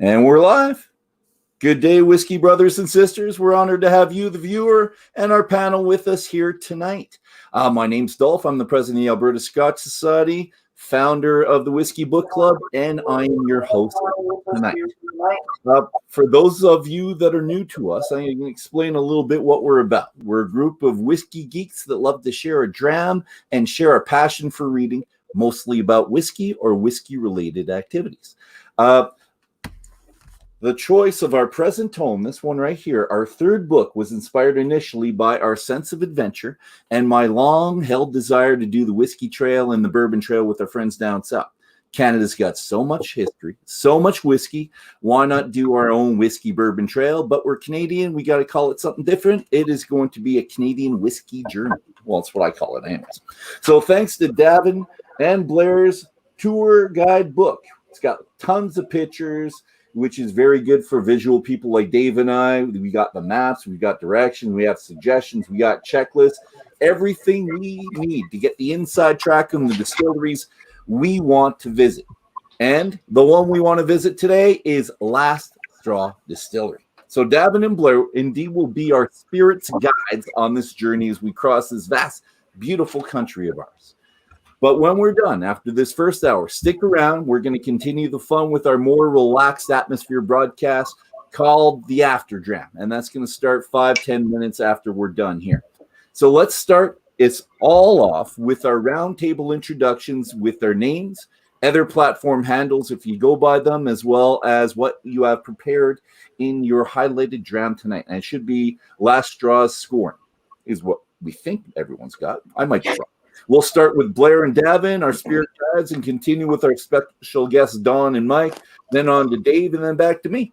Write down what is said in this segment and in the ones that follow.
And we're live. Good day, Whiskey brothers and sisters. We're honored to have you, the viewer, and our panel with us here tonight. My name's Dolph. I'm the president of the Alberta Scotch Society, founder of the Whisky Book Club, and I am your host tonight. For those of you that are new to us, I can explain a little bit what we're about. We're a group of whiskey geeks that love to share a dram and share a passion for reading, mostly about whiskey or whiskey-related activities. The choice of our present tome, this one right here, our third book, was inspired initially by our sense of adventure and my long-held desire to do the whiskey trail and the bourbon trail with our friends down south. Canada's got so much history, so much whiskey. Why not do our own whiskey bourbon trail? But we're Canadian. We got to call it something different. It is going to be a Canadian Whisky Journey. Well, that's what I call it anyways. So thanks to Davin and Blair's tour guide book. It's got tons of pictures, which is very good for visual people like Dave and I. We got the maps, we got directions, we have suggestions, we got checklists, everything we need to get the inside track on the distilleries we want to visit. And the one we want to visit today is Last Straw Distillery. So Davin and Blair indeed will be our spirits guides on this journey as we cross this vast, beautiful country of ours. But when we're done, after this first hour, stick around. We're going to continue the fun with our more relaxed atmosphere broadcast called The After Dram. And that's going to start 5-10 minutes after we're done here. So let's start it's all off with our roundtable introductions with their names, other platform handles if you go by them, as well as what you have prepared in your highlighted dram tonight. And it should be Last Straw's Scorn is what we think everyone's got. I might be wrong. We'll start with Blair and Davin, our spirit guides, and continue with our special guests, Don and Mike, then on to Dave, and then back to me.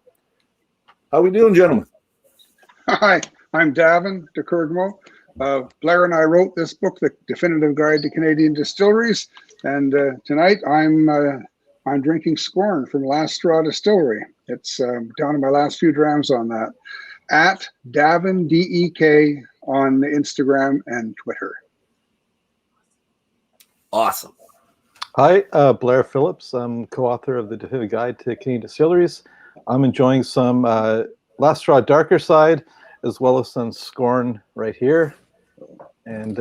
How we doing, gentlemen? Hi, I'm Davin de Kergommeaux. Blair and I wrote this book, The Definitive Guide to Canadian Distilleries, and tonight I'm drinking Scorn from Last Straw Distillery. It's down to my last few drams on that. At Davin, D-E-K, on Instagram and Twitter. Awesome. Hi, Blair Phillips. I'm co-author of the Definitive Guide to Canadian Distilleries. I'm enjoying some Last Straw Darker Side, as well as some Scorn right here. And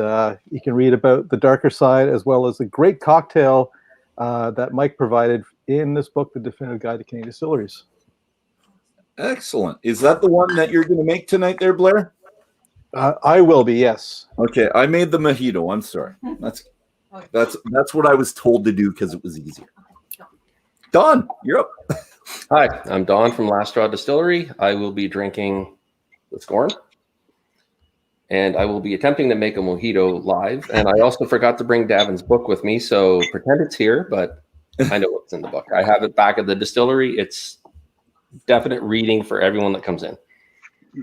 you can read about the darker side, as well as a great cocktail that Mike provided in this book, The Definitive Guide to Canadian Distilleries. Excellent. Is that the one that you're going to make tonight there, Blair? I will be, yes. Okay, I made the mojito. I'm sorry. That's what I was told to do because it was easier. Don, you're up. Hi, I'm Don from Last Straw Distillery. I will be drinking the Scorn, and I will be attempting to make a mojito live. And I also forgot to bring Davin's book with me, so pretend it's here, but I know what's in the book. I have it back at the distillery. It's definite reading for everyone that comes in.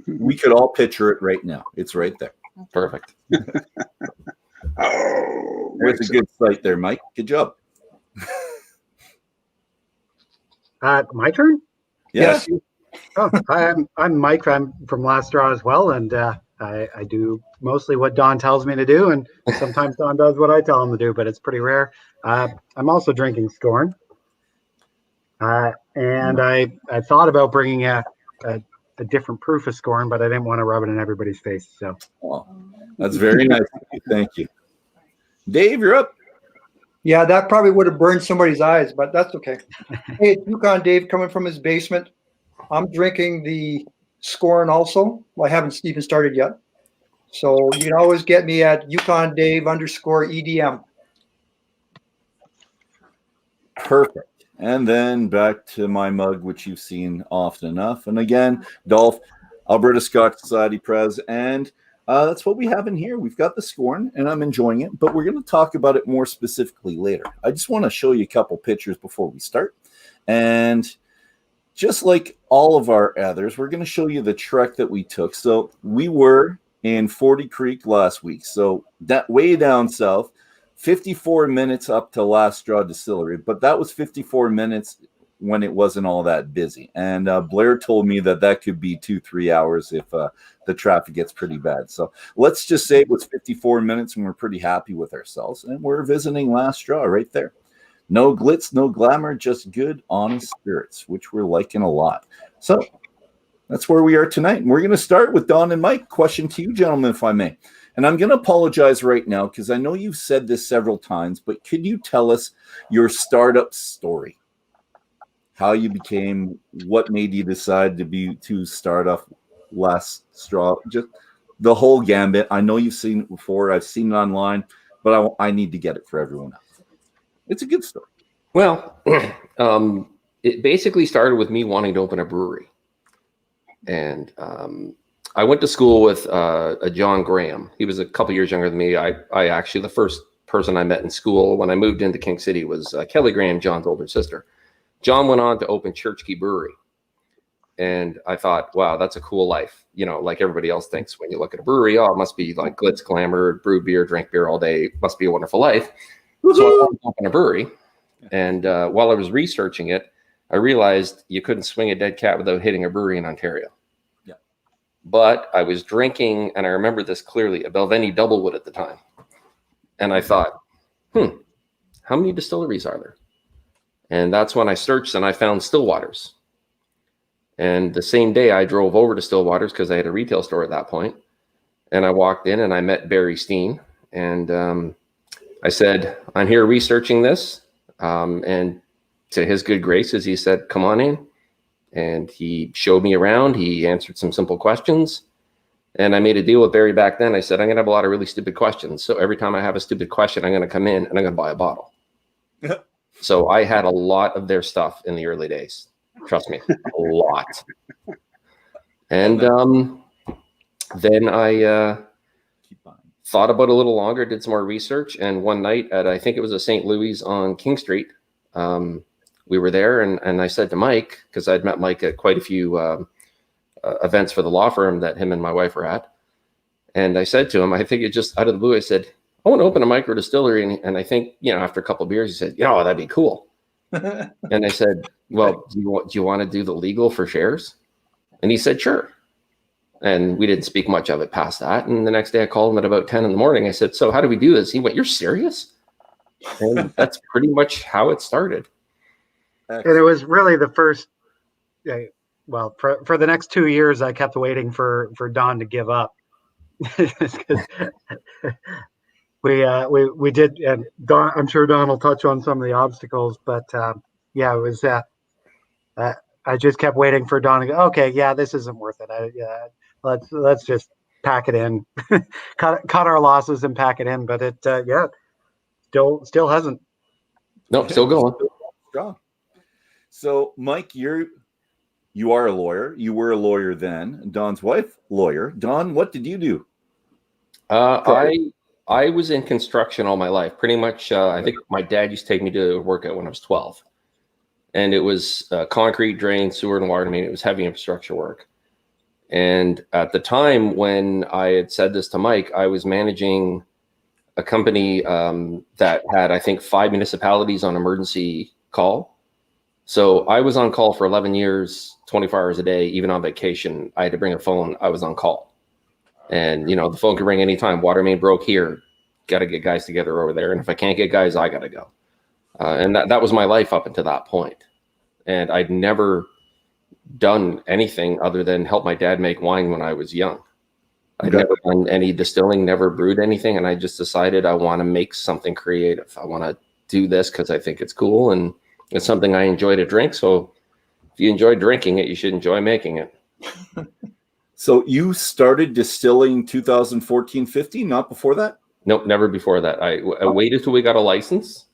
We could all picture it right now. It's right there. Perfect. Oh, there's a good sight there, Mike. Good job. My turn? Yes. Oh, hi, I'm Mike. I'm from Last Straw as well, and I do mostly what Don tells me to do, and sometimes Don does what I tell him to do, but it's pretty rare. I'm also drinking Scorn, and I thought about bringing a different proof of Scorn, but I didn't want to rub it in everybody's face. So, that's very nice. Thank you. Dave, you're up. Yeah, that probably would have burned somebody's eyes, but that's okay. Hey, it's Yukon Dave coming from his basement. I'm drinking the Scorn also. Well, I haven't even started yet. So you can always get me at UkonDave_EDM. Perfect. And then back to my mug, which you've seen often enough. And again, Dolph, Alberta Scotch Society Pres, and that's what we have in here. We've got the Scorn, and I'm enjoying it, but we're going to talk about it more specifically later. I just want to show you a couple pictures before we start. And just like all of our others, we're going to show you the trek that we took. So we were in 40 Creek last week. So that way down south, 54 minutes up to Last Straw Distillery, but that was 54 minutes when it wasn't all that busy. And Blair told me that could be 2-3 hours if the traffic gets pretty bad. So let's just say it was 54 minutes and we're pretty happy with ourselves. And we're visiting Last Straw right there. No glitz, no glamour, just good, honest spirits, which we're liking a lot. So that's where we are tonight. And we're going to start with Don and Mike. Question to you, gentlemen, if I may. And I'm going to apologize right now because I know you've said this several times, but could you tell us your story? How you became, what made you decide to start off Last Straw, just the whole gambit. I know you've seen it before. I've seen it online, but I need to get it for everyone else. It's a good story. Well, it basically started with me wanting to open a brewery. And I went to school with a John Graham. He was a couple years younger than me. I actually, the first person I met in school when I moved into King City was Kelly Graham, John's older sister. John went on to open Church Key Brewery. And I thought, wow, that's a cool life. You know, like everybody else thinks when you look at a brewery, oh, it must be like glitz, glamour, brew beer, drink beer all day. It must be a wonderful life. Woo-hoo! So I wanted to open a brewery. And while I was researching it, I realized you couldn't swing a dead cat without hitting a brewery in Ontario. Yeah. But I was drinking, and I remember this clearly, a Belveni Doublewood at the time. And I thought, how many distilleries are there? And that's when I searched and I found Stillwater's. And the same day I drove over to Stillwater's because I had a retail store at that point. And I walked in and I met Barry Steen. And I said, I'm here researching this. And to his good graces, he said, come on in. And he showed me around. He answered some simple questions. And I made a deal with Barry back then. I said, I'm going to have a lot of really stupid questions. So every time I have a stupid question, I'm going to come in and I'm going to buy a bottle. So I had a lot of their stuff in the early days. Trust me, a lot. And then I thought about it a little longer, did some more research. And one night at, I think it was a St. Louis on King Street, we were there. And I said to Mike, because I'd met Mike at quite a few events for the law firm that him and my wife were at. And I said to him, I think it just out of the blue, I said, I want to open a micro distillery. And I think, you know, after a couple of beers, he said, that'd be cool. And I said, well, do you want to do the legal for shares? And he said, sure. And we didn't speak much of it past that. And the next day I called him at about 10 in the morning. I said, so how do we do this? He went, you're serious? And that's pretty much how it started. And it was really the first, well, for the next 2 years, I kept waiting for Don to give up. We did, and Don, I'm sure Don will touch on some of the obstacles, but it was I just kept waiting for Don to go, okay, this isn't worth it. Let's just pack it in, cut our losses and pack it in. But it still hasn't. No, still going. Strong. So Mike, you are a lawyer. You were a lawyer then. Don's wife, lawyer. Don, what did you do? I was in construction all my life. Pretty much, I think my dad used to take me to work at when I was 12. And it was concrete, drain, sewer, and water. I mean, it was heavy infrastructure work. And at the time when I had said this to Mike, I was managing a company that had, I think, 5 municipalities on emergency call. So I was on call for 11 years, 24 hours a day, even on vacation. I had to bring a phone. I was on call. And, the phone could ring anytime. Water main broke here. Got to get guys together over there. And if I can't get guys, I got to go. And that was my life up until that point. And I'd never done anything other than help my dad make wine when I was young. I'd never done any distilling, never brewed anything. And I just decided I want to make something creative. I want to do this because I think it's cool. And it's something I enjoy to drink. So if you enjoy drinking it, you should enjoy making it. So you started distilling 2014-15, not before that? Nope, never before that. I waited till we got a license.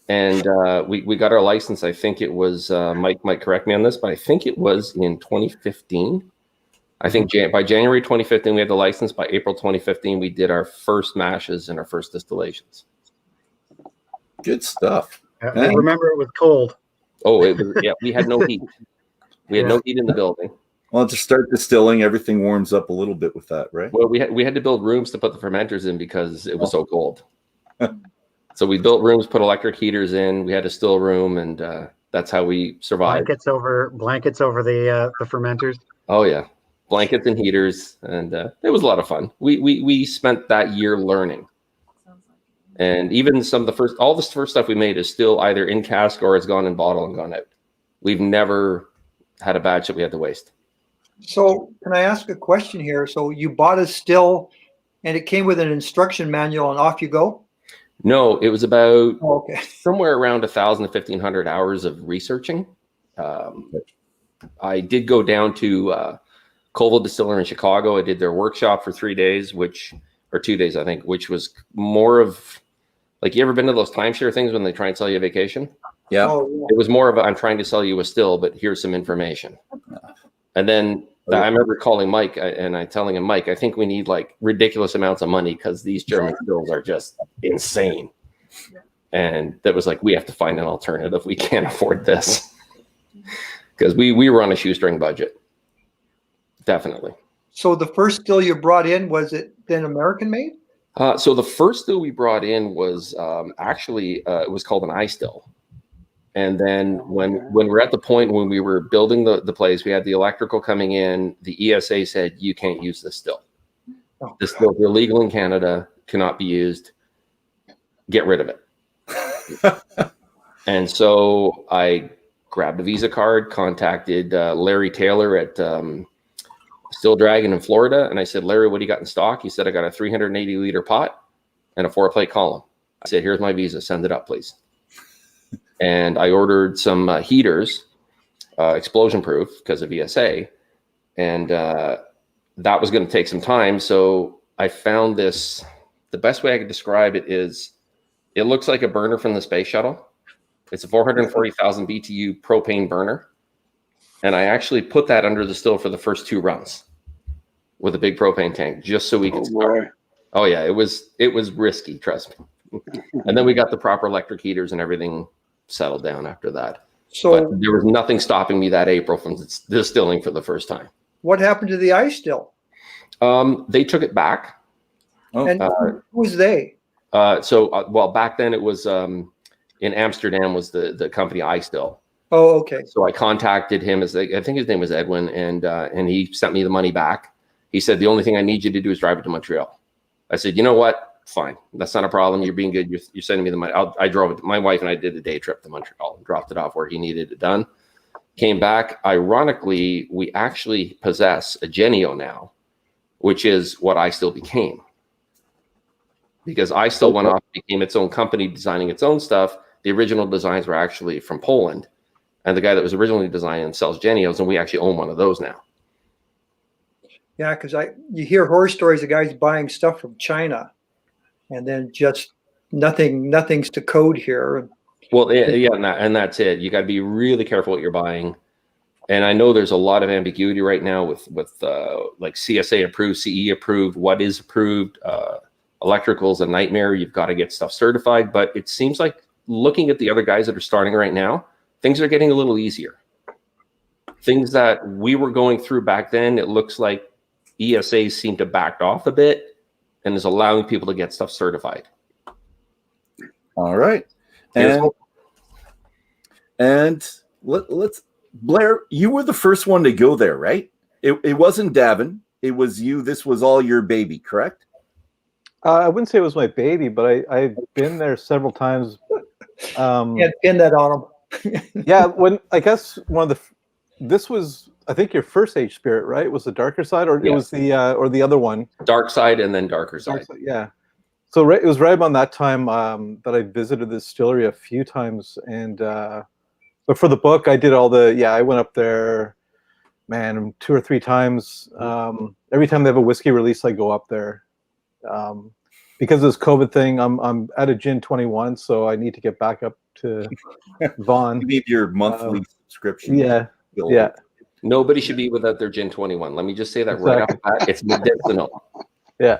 And we got our license. I think it was, Mike might correct me on this, but I think it was in 2015. I think by January 2015, we had the license. By April 2015, we did our first mashes and our first distillations. Good stuff. I remember it was cold. Oh, we had no heat. We had no heat in the building. Well, to start distilling, everything warms up a little bit with that, right? Well, we had to build rooms to put the fermenters in because it was so cold. So we built rooms, put electric heaters in. We had a still room, and that's how we survived. Blankets over the fermenters. Oh yeah, blankets and heaters, and it was a lot of fun. We spent that year learning, And even all the first stuff we made is still either in cask or it's gone in bottle and gone out. We've never had a batch that we had to waste. So can I ask a question here? So you bought a still and it came with an instruction manual and off you go? No, it was about okay. somewhere around 1,000 to 1,500 hours of researching. I did go down to Colville Distiller in Chicago. I did their workshop for 3 days, or 2 days, I think, which was more of like, you ever been to those timeshare things when they try and sell you a vacation? Yeah. Oh, yeah. It was more of I'm trying to sell you a still, but here's some information. And then I remember calling Mike and I telling him, Mike, I think we need like ridiculous amounts of money because these German stills are just insane. And that was like, we have to find an alternative. We can't afford this. Because we were on a shoestring budget. Definitely. So the first still you brought in, was it then American made? So the first still we brought in was actually, it was called an eye still. And then when we're at the point when we were building the place, we had the electrical coming in, the ESA said, you can't use this still. This still is illegal in Canada, cannot be used. Get rid of it. And so I grabbed a Visa card, contacted Larry Taylor at Still Dragon in Florida. And I said, Larry, what do you got in stock? He said, I got a 380 liter pot and a 4-plate column. I said, here's my Visa, send it up, please. And I ordered some heaters, explosion proof because of ESA. And that was going to take some time. So I found this, the best way I could describe it is, it looks like a burner from the space shuttle. It's a 440,000 BTU propane burner. And I actually put that under the still for the first 2 runs with a big propane tank, just so we could start. Oh yeah, it was risky, trust me. And then we got the proper electric heaters and everything settled down after that. So but there was nothing stopping me that April from distilling for the first time. what happened to the ice still? They took it back. And who was they? Well, back then it was in Amsterdam was the company iStill. Oh, okay. So I contacted him I think his name was Edwin, and he sent me the money back. He said, the only thing I need you to do is drive it to Montreal. I said, you know what? Fine. That's not a problem. You're being good. You're sending me the money. I drove it. My wife and I did a day trip to Montreal and dropped it off where he needed it done. Came back. Ironically, we actually possess a Genio now, which is what iStill became. Because iStill went off, became its own company, designing its own stuff. The original designs were actually from Poland. And the guy that was originally designing sells Genios, and we actually own one of those now. Yeah, because you hear horror stories of guys buying stuff from China, and then just nothing's to code here. Well, yeah, and that's it. You got to be really careful what you're buying. And I know there's a lot of ambiguity right now with like CSA approved, CE approved, what is approved. Electrical's a nightmare. You've got to get stuff certified. But it seems like looking at the other guys that are starting right now, things are getting a little easier. Things that we were going through back then, it looks like ESA seem to back off a bit and is allowing people to get stuff certified. All right. And let's Blair, you were the first one to go there, right? It wasn't Davin. It was you. This was all your baby, correct? I wouldn't say it was my baby, but I've been there several times. Yeah, pin that on them. Yeah, when I guess this was, I think, your first age spirit, right? Was the darker side, or it was the other one? Dark side and then darker side. Yeah. So it was right about that time that I visited the distillery a few times, and but for the book, I did I went up there, man, 2 or 3 times. Every time they have a whiskey release, I go up there. Because of this COVID thing, I'm at a Gin 21, so I need to get back up to Vaughan. You need your monthly subscription. Yeah, yeah. Nobody should be without their Gin 21. Let me just say that right off the bat. It's medicinal. Yeah.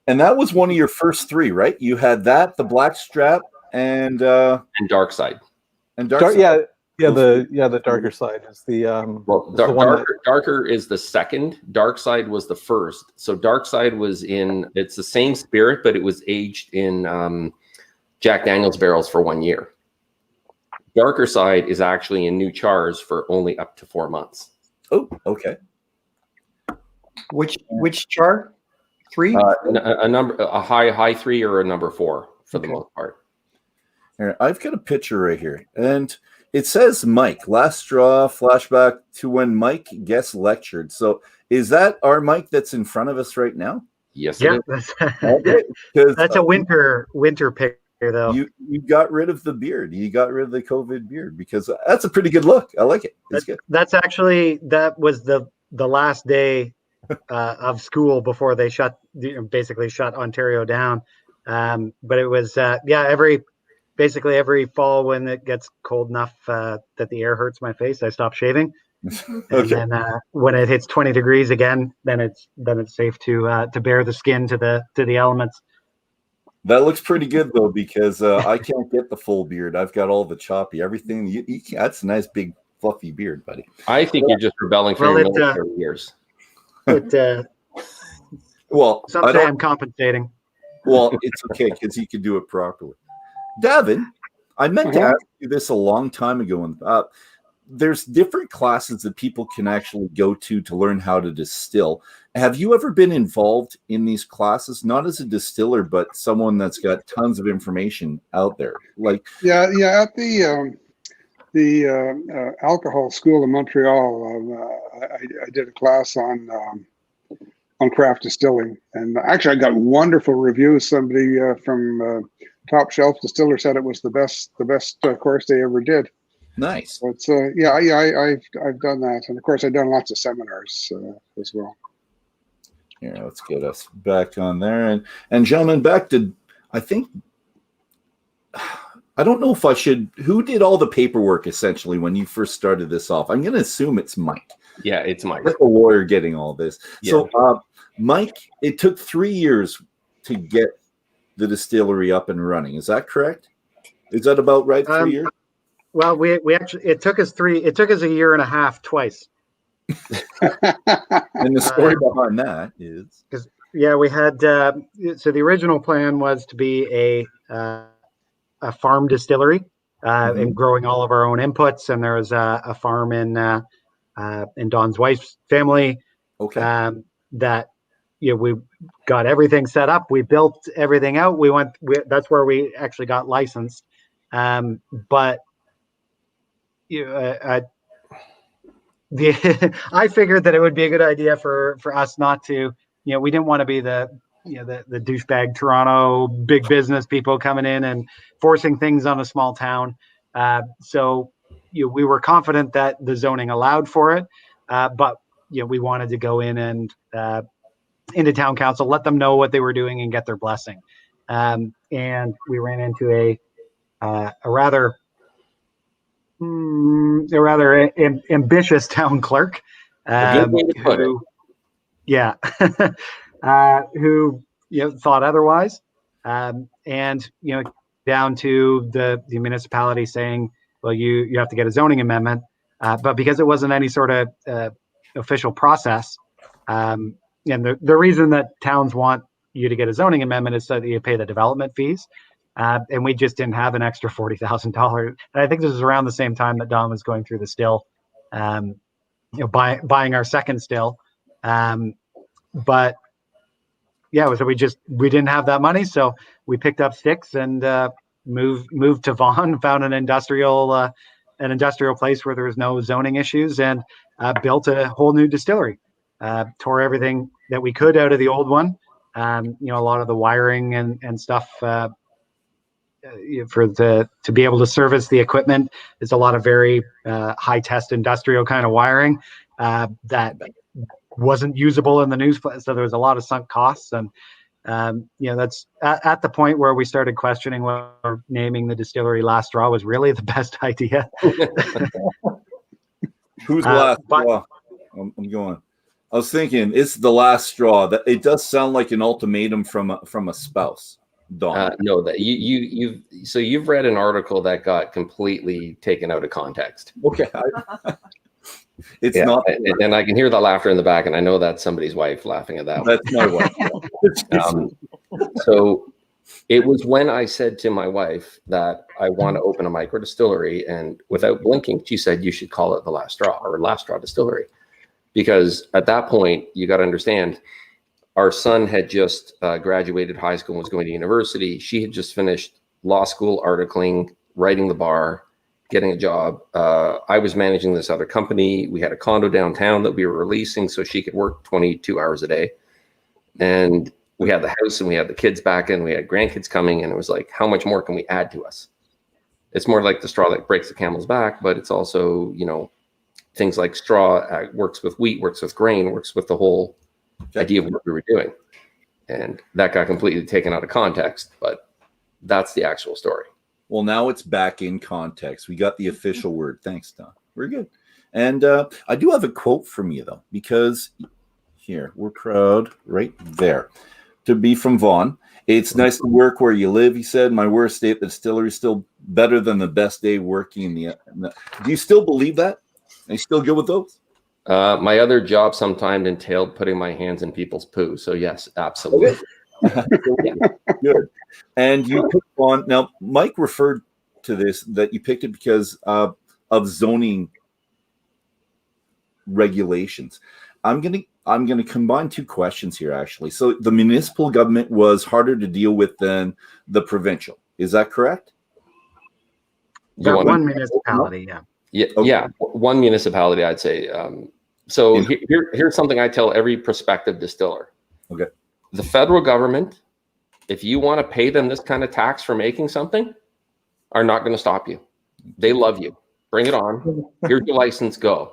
And that was one of your first 3, right? You had that, the Black Strap, and Dark Side. And Dark Side. Yeah, the darker side is the darker is the second. Dark Side was the first. So Dark Side was it's the same spirit, but it was aged in Jack Daniel's barrels for 1 year. Darker Side is actually in new chars for only up to 4 months. Oh, okay. Which char? 3? A high 3 or a number 4 for the most part. Here, I've got a picture right here, and it says Mike, last straw, flashback to when Mike guest lectured. So is that our Mike that's in front of us right now? Yes, Yeah, it is. that's a winter picture though. You got rid of the beard. You got rid of the COVID beard, because that's a pretty good look. I like it. It's good. That's actually, that was the last day of school before they basically shut Ontario down. But it was basically every fall when it gets cold enough that the air hurts my face, I stop shaving. And then when it hits 20 degrees again, then it's safe to bare the skin to the elements. That looks pretty good though, because I can't get the full beard. I've got all the choppy everything. That's a nice big fluffy beard, buddy. I think you're just rebelling from your military years. Well, someday I'm compensating. Well, it's okay, because he can do it properly. Davin, I meant to ask you this a long time ago. There's different classes that people can actually go to learn how to distill. Have you ever been involved in these classes? Not as a distiller, but someone that's got tons of information out there. Like at the alcohol school in Montreal, I did a class on craft distilling, and actually I got wonderful reviews. Somebody from Top Shelf Distiller said it was the best course they ever did. Nice. But I've done that, and of course I've done lots of seminars as well. Here, let's get us back on there, and gentlemen, back to, I think, I don't know if I should. Who did all the paperwork essentially when you first started this off? I'm going to assume it's Mike. Yeah, it's Mike. That's a lawyer getting all this. Yeah. So, Mike, it took 3 years to get the distillery up and running. Is that correct? Is that about right? 3 years? Well, we actually, it took us a year and a half twice. And the story behind that is, because we had so the original plan was to be a farm distillery and growing all of our own inputs, and there was a farm in Don's wife's family. That we got everything set up, we built everything out, that's where we actually got licensed, but I figured that it would be a good idea for us not to, we didn't want to be the douchebag Toronto big business people coming in and forcing things on a small town. So we were confident that the zoning allowed for it, but we wanted to go in and into town council, let them know what they were doing and get their blessing. And we ran into a rather ambitious town clerk, who thought otherwise, and down to the municipality saying, well, you have to get a zoning amendment, but because it wasn't any sort of official process, and the reason that towns want you to get a zoning amendment is so that you pay the development fees. And we just didn't have an extra $40,000. And I think this was around the same time that Don was going through the still, buying our second still. But so we didn't have that money, so we picked up sticks and moved to Vaughan, found an industrial place where there was no zoning issues, and built a whole new distillery. Tore everything that we could out of the old one. A lot of the wiring and stuff. To be able to service the equipment, it's a lot of very high test industrial kind of wiring that wasn't usable in the news. So there was a lot of sunk costs, and that's at the point where we started questioning whether naming the distillery Last Straw was really the best idea. Who's last straw? I'm going. I was thinking it's the last straw. That it does sound like an ultimatum from a spouse. No, that you've read an article that got completely taken out of context. Okay, it's not, and I can hear the laughter in the back, and I know that's somebody's wife laughing at that. That's my wife. So it was when I said to my wife that I want to open a micro distillery, and without blinking, she said you should call it the Last Straw or Last Straw Distillery, because at that point you got to understand. our son had just graduated high school and was going to university. She had just finished law school, articling, writing the bar, getting a job. I was managing this other company. We had a condo downtown that we were releasing so she could work 22 hours a day. And we had the house and we had the kids back in, we had grandkids coming, and it was like, how much more can we add to us? It's more like the straw that breaks the camel's back, but it's also, you know, things like straw works with wheat, works with grain, works with the whole idea of what we were doing. And that got completely taken out of context, but that's the actual story. Well, now it's back in context. We got the official word. Thanks, Don. We're good. And I do have a quote from you, though, because here, we're proud right there to be from Vaughan. It's nice to work where you live, he said. My worst day at the distillery is still better than the best day working in the. Do you still believe that? Are you still good with those? My other job sometimes entailed putting my hands in people's poo. So yes, absolutely. Good. And you picked on, now Mike referred to this, that you picked it because of zoning regulations. I'm gonna combine two questions here, actually. So the municipal government was harder to deal with than the provincial. Is that correct? That one municipality, yeah. Yeah, Okay. yeah, one municipality, I'd say. So here's something I tell every prospective distiller. Okay. The federal government, if you want to pay them this kind of tax for making something, are not going to stop you. They love you. Bring it on. Here's your license, go.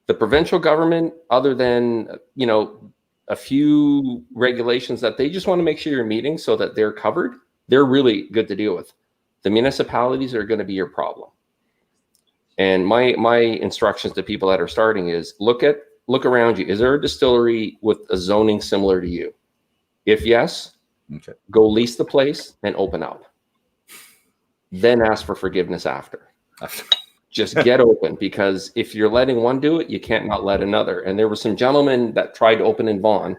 The provincial government, other than, you know, a few regulations that they just want to make sure you're meeting so that they're covered, they're really good to deal with. The municipalities are going to be your problem. And my instructions to people that are starting is look around you. Is there a distillery with a zoning similar to you? If yes, Okay. go lease the place and open up. Then ask for forgiveness after. Just get open, because if you're letting one do it, you can't not let another. And there were some gentlemen that tried to open in Vaughan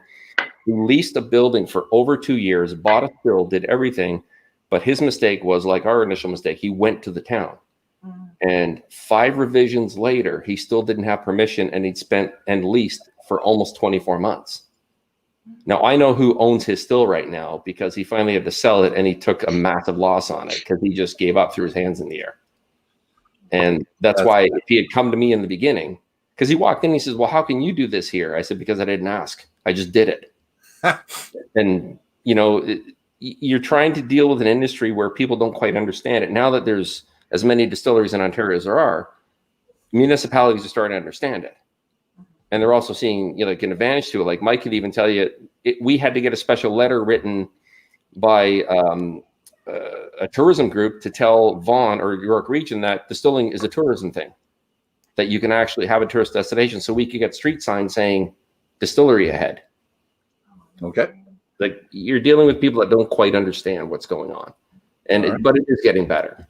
who leased a building for over 2 years, bought a still, did everything. But his mistake was like our initial mistake. He went to the town. And 5 revisions later, he still didn't have permission, and he'd spent and leased for almost 24 months. Now, I know who owns his still right now, because he finally had to sell it and he took a massive loss on it because he just gave up, threw his hands in the air. And that's why if he had come to me in the beginning, because he walked in, he says, well, how can you do this here? I said, because I didn't ask. I just did it. And, you know, you're trying to deal with an industry where people don't quite understand it. Now that there's as many distilleries in Ontario as there are, municipalities are starting to understand it. And they're also seeing, you know, like an advantage to it. Like Mike could even tell you, we had to get a special letter written by a tourism group to tell Vaughan or York Region that distilling is a tourism thing, that you can actually have a tourist destination. So we could get street signs saying distillery ahead. Okay. Like, you're dealing with people that don't quite understand what's going on, and but it is getting better.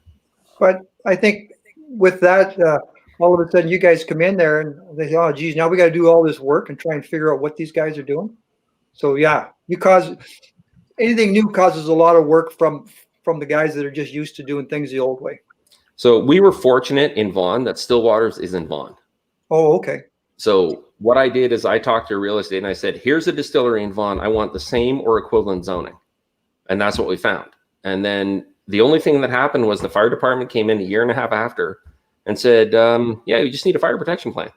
But I think with that, all of a sudden you guys come in there and they say, oh, geez, now we got to do all this work and try and figure out what these guys are doing. So, yeah, anything new causes a lot of work from the guys that are just used to doing things the old way. So we were fortunate in Vaughan that Stillwaters is in Vaughan. Oh, okay. So what I did is I talked to real estate and I said, here's a distillery in Vaughan. I want the same or equivalent zoning. And that's what we found. And then the only thing that happened was the fire department came in a year and a half after and said, yeah, you just need a fire protection plan.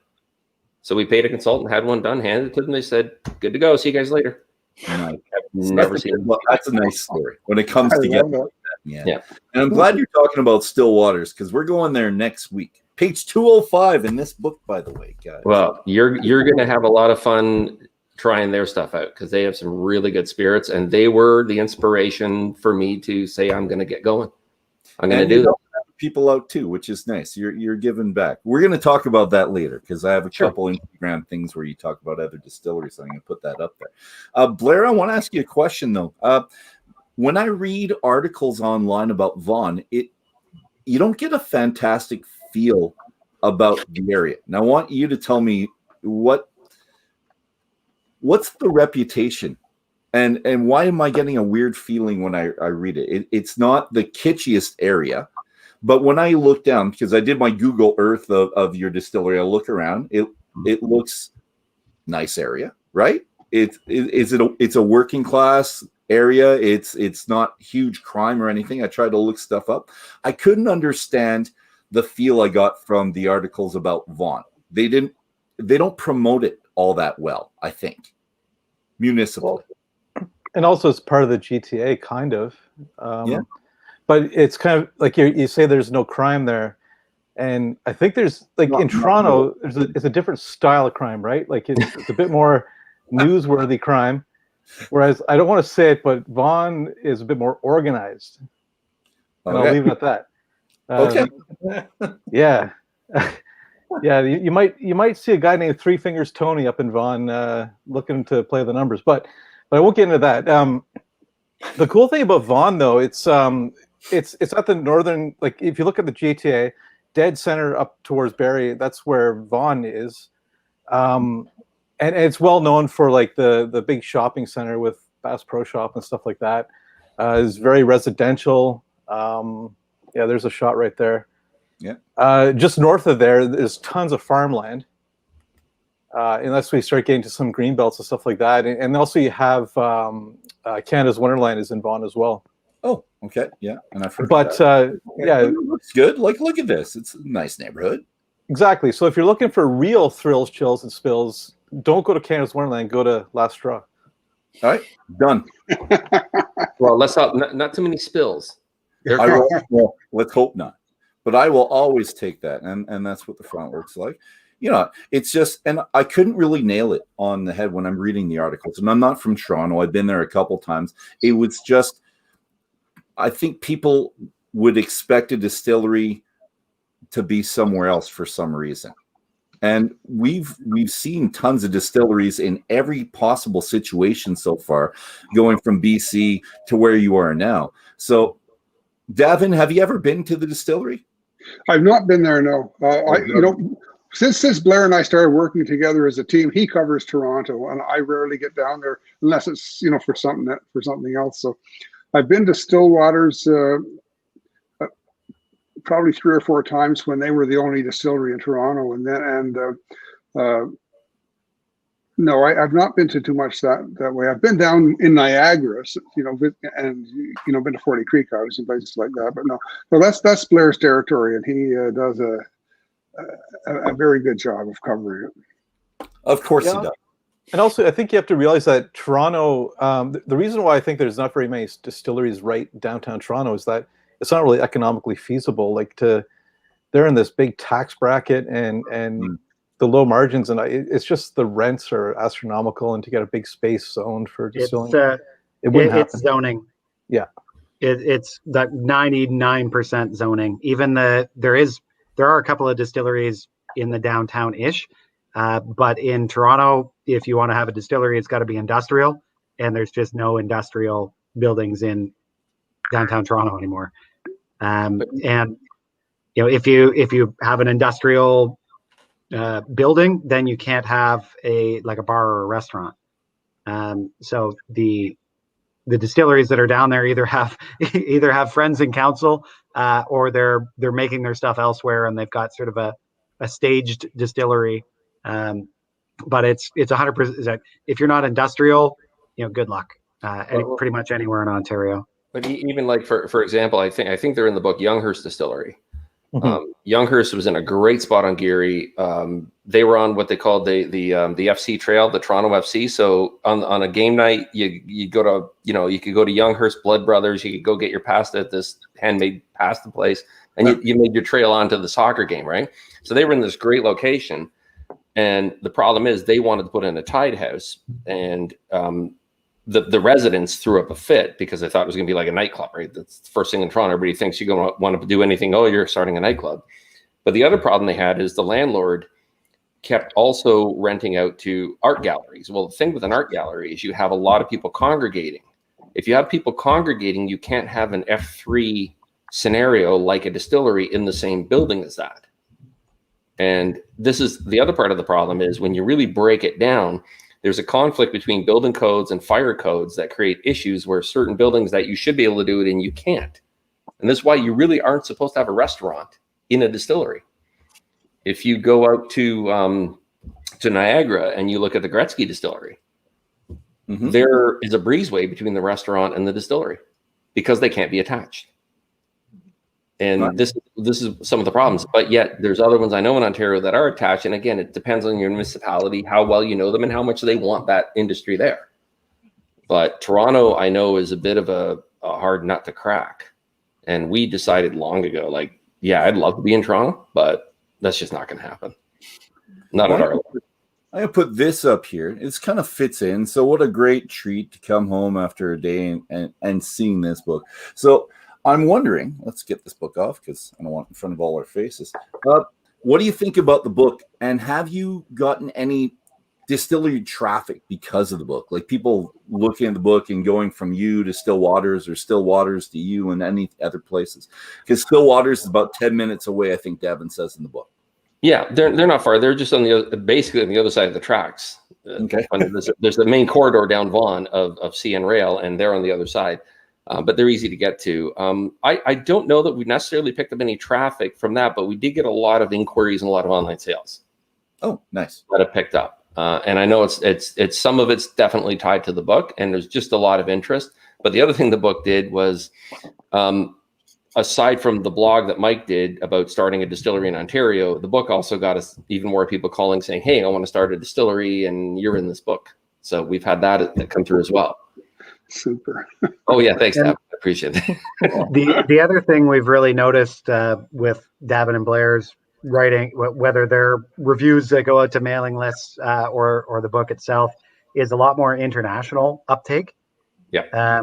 So we paid a consultant, had one done, handed it to them. They said, good to go. See you guys later. Nice. Never seen it. Well, that's a nice story when it comes together. Yeah. And I'm glad you're talking about still waters, because we're going there next week. Page 205 in this book, by the way, guys. Well, you're going to have a lot of fun trying their stuff out, because they have some really good spirits, and they were the inspiration for me to say, I'm going to get going. I'm going to do that. People out too, which is nice. You're giving back. We're going to talk about that later, because I have a couple Instagram things where you talk about other distilleries. So I'm going to put that up there. Blair, I want to ask you a question though. When I read articles online about Vaughan, you don't get a fantastic feel about the area. And I want you to tell me what's the reputation, and why am I getting a weird feeling when I read it? It's not the kitschiest area. But when I look down, because I did my Google Earth of your distillery, I look around, it looks nice area, right? it's a working class area. It's not huge crime or anything. I tried to look stuff up. I couldn't understand the feel I got from the articles about Vaughan. They don't promote it all that well, I think, municipally. Well, and also it's part of the GTA, kind of. Yeah. But it's kind of like you say there's no crime there. And I think there's, like, in Toronto, it's a different style of crime, right? Like it's a bit more newsworthy crime. Whereas, I don't want to say it, but Vaughan is a bit more organized. And I'll leave it at that. Okay. Yeah. Yeah, you might see a guy named Three Fingers Tony up in Vaughan looking to play the numbers, but I won't get into that. The cool thing about Vaughan, though, it's at the northern, like, if you look at the GTA, dead center up towards Barrie, that's where Vaughan is, and it's well known for, like, the big shopping center with Bass Pro Shop and stuff like that. It's very residential. Yeah, there's a shot right there. Yeah. Just north of there's tons of farmland. Unless we start getting to some green belts and stuff like that. And also you have Canada's Wonderland is in Vaughan as well. Oh, okay. Yeah. And I've heard yeah. It looks good. Like, look at this. It's a nice neighborhood. Exactly. So if you're looking for real thrills, chills, and spills, don't go to Canada's Wonderland. Go to Last Straw. All right. Done. Well, let's not too many spills. Well, let's hope not. But I will always take that, and that's what the front looks like. You know, it's just, and I couldn't really nail it on the head when I'm reading the articles. And I'm not from Toronto. I've been there a couple times. It was just, I think people would expect a distillery to be somewhere else for some reason. And we've seen tons of distilleries in every possible situation so far, going from BC to where you are now. So, Davin, have you ever been to the distillery? I've not been there, no. Since Blair and I started working together as a team, he covers Toronto, and I rarely get down there unless it's for something else. So, I've been to Stillwater's probably 3 or 4 times when they were the only distillery in Toronto, no, I've not been to too much that way. I've been down in Niagara, and been to 40 Creek House and places like that. But no, that's Blair's territory, and he does a very good job of covering it. Of course he does. And also, I think you have to realize that Toronto, the reason why I think there's not very many distilleries right downtown Toronto is that it's not really economically feasible. Like, they're in this big tax bracket and the low margins, and it's just the rents are astronomical, and to get a big space zoned for distilling, it wouldn't happen. It's zoning. Yeah, it's that 99% zoning. Even there are a couple of distilleries in the downtown-ish, but in Toronto, if you want to have a distillery, it's got to be industrial, and there's just no industrial buildings in downtown Toronto anymore. And if you have an industrial building, then you can't have a bar or a restaurant. So the distilleries that are down there either have friends in council, or they're making their stuff elsewhere, and they've got sort of a staged distillery. But it's 100%. If you're not industrial, good luck. Pretty much anywhere in Ontario. But even like for example, I think they're in the book Younghurst Distillery. Mm-hmm. Younghurst was in a great spot on Geary. They were on what they called the FC trail, the Toronto FC. So on a game night, you go to you could go to Younghurst, Blood Brothers. You could go get your pasta at this handmade pasta place, and you made your trail onto the soccer game, right? So they were in this great location, and the problem is they wanted to put in a tide house, and the residents threw up a fit because they thought it was going to be like a nightclub, right? That's the first thing in Toronto. Everybody thinks you're going to want to do anything. Oh, you're starting a nightclub. But the other problem they had is the landlord kept also renting out to art galleries. Well, the thing with an art gallery is you have a lot of people congregating. If you have people congregating, you can't have an F3 scenario like a distillery in the same building as that. And this is the other part of the problem is when you really break it down, there's a conflict between building codes and fire codes that create issues where certain buildings that you should be able to do it and you can't. And that's why you really aren't supposed to have a restaurant in a distillery. If you go out to Niagara and you look at the Gretzky distillery, there is a breezeway between the restaurant and the distillery because they can't be attached. And this is some of the problems. But yet there's other ones I know in Ontario that are attached. And again, it depends on your municipality, how well you know them, and how much they want that industry there. But Toronto, I know, is a bit of a hard nut to crack. And we decided long ago, like, yeah, I'd love to be in Toronto, but that's just not going to happen. Not at our level. I put this up here. It's kind of fits in. So what a great treat to come home after a day and seeing this book. So I'm wondering, let's get this book off because I don't want it in front of all our faces. What do you think about the book? And have you gotten any distillery traffic because of the book? Like people looking at the book and going from you to Still Waters or Still Waters to you and any other places? Because Still Waters is about 10 minutes away, I think Davin says in the book. Yeah, they're not far. They're just on basically on the other side of the tracks. Okay. There's the main corridor down Vaughan of CN Rail, and they're on the other side. But they're easy to get to. I don't know that we necessarily picked up any traffic from that, but we did get a lot of inquiries and a lot of online sales. Oh, nice. That have picked up. And I know it's some of it's definitely tied to the book, and there's just a lot of interest. But the other thing the book did was, aside from the blog that Mike did about starting a distillery in Ontario, the book also got us even more people calling saying, hey, I want to start a distillery and you're in this book. So we've had that come through as well. Super. Oh yeah, thanks, Davin. I appreciate that. The other thing we've really noticed with Davin and Blair's writing, whether they're reviews that go out to mailing lists or the book itself, is a lot more international uptake. Yeah.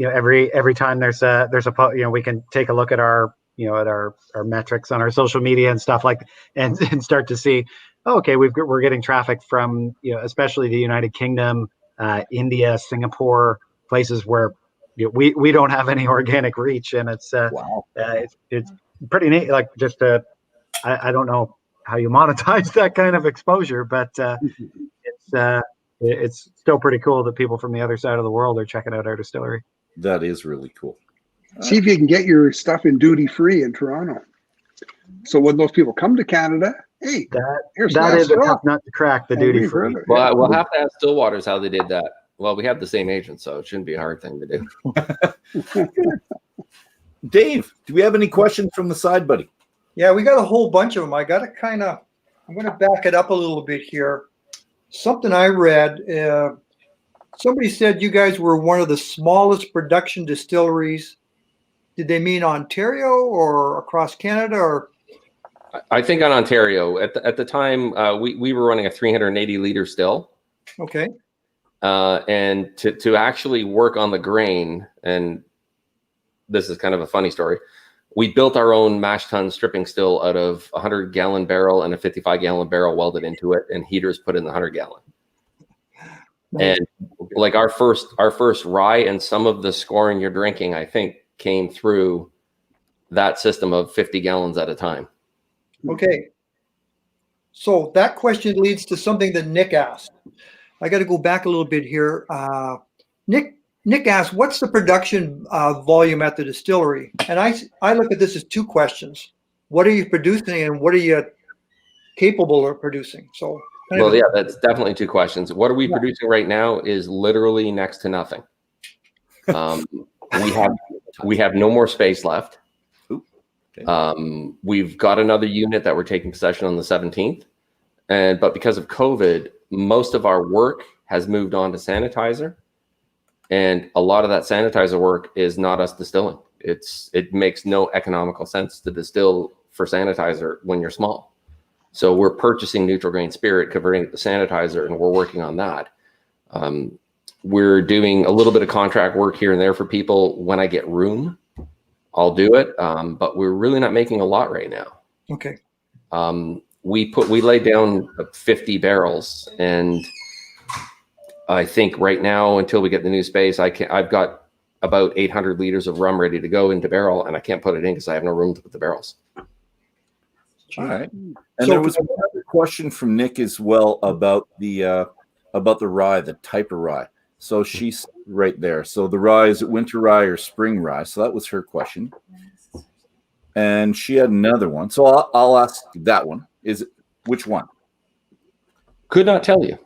Every time there's a we can take a look at our metrics on our social media and stuff like, and start to see, okay, we're getting traffic from especially the United Kingdom, India, Singapore, places where we don't have any organic reach, and it's Wow. It's pretty neat. Like just I don't know how you monetize that kind of exposure, but it's still pretty cool that people from the other side of the world are checking out our distillery. That is really cool. See if you can get your stuff in duty free in Toronto. So when those people come to Canada, hey, that is a tough nut to crack, the duty free. Well, we'll have to ask Still Waters how they did that. Well, we have the same agent, so it shouldn't be a hard thing to do. Dave, do we have any questions from the side, buddy? Yeah, we got a whole bunch of them. I'm going to back it up a little bit here. Something I read, somebody said you guys were one of the smallest production distilleries. Did they mean Ontario or across Canada? Or I think on Ontario at the time we were running a 380 liter still. Okay. And to actually work on the grain, and this is kind of a funny story. We built our own mash tun stripping still out of a 100-gallon barrel and a 55-gallon barrel welded into it, and heaters put in the 100-gallon. Nice. And like our first rye and some of the scoring you're drinking, I think, came through that system of 50 gallons at a time. Okay. So that question leads to something that Nick asked. I got to go back a little bit here. Nick asked, what's the production volume at the distillery? And I look at this as two questions. What are you producing and what are you capable of producing? So, well, yeah, that's definitely two questions. What are we producing right now is literally next to nothing. We have no more space left. Okay. We've got another unit that we're taking possession on the 17th. But because of COVID, most of our work has moved on to sanitizer. And a lot of that sanitizer work is not us distilling. It makes no economical sense to distill for sanitizer when you're small. So we're purchasing neutral grain spirit, converting it to sanitizer, and we're working on that. We're doing a little bit of contract work here and there for people. When I get room, I'll do it. But we're really not making a lot right now. Okay. We laid down 50 barrels, and I think right now, until we get the new space, I've got about 800 liters of rum ready to go into barrel, and I can't put it in because I have no room to put the barrels. All right. And so there was another question from Nick as well about the rye, the type of rye. So she's right there. So the rye, is it winter rye or spring rye? So that was her question. And she had another one. So I'll ask that one. Is it which one? Could not tell you.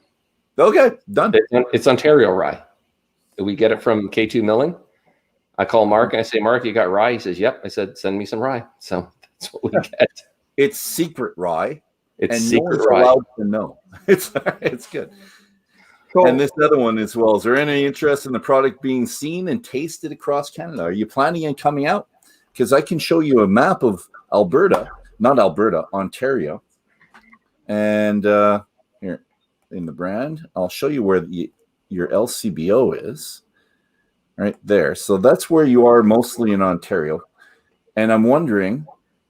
Okay, done. It's Ontario rye. We get it from K2 Milling. I call Mark and I say, Mark, you got rye? He says, yep. I said, send me some rye. So that's what we get. It's secret rye. It's and secret no one's rye. allowed to know. It's good. So, And this other one as well. Is there any interest in the product being seen and tasted across Canada? Are you planning on coming out? Because I can show you a map of Alberta, not Alberta, Ontario. And here in the brand, I'll show you where your LCBO is. Right there. So that's where you are mostly in Ontario. And I'm wondering,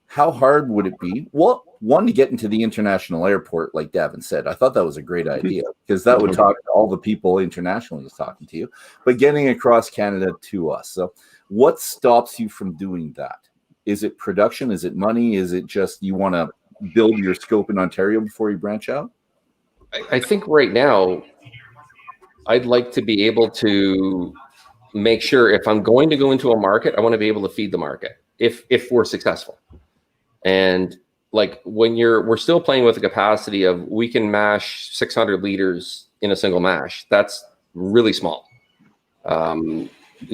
how hard would it be? Well, one, to get into the international airport, like Davin said. I thought that was a great idea because that would talk to all the people internationally who's talking to you, but getting across Canada to us. So what stops you from doing that? Is it production? Is it money? Is it just you want to build your scope in Ontario before you branch out? I think right now, I'd like to be able to make sure if I'm going to go into a market, I want to be able to feed the market if we're successful. And like we're still playing with the capacity of we can mash 600 liters in a single mash. That's really small. You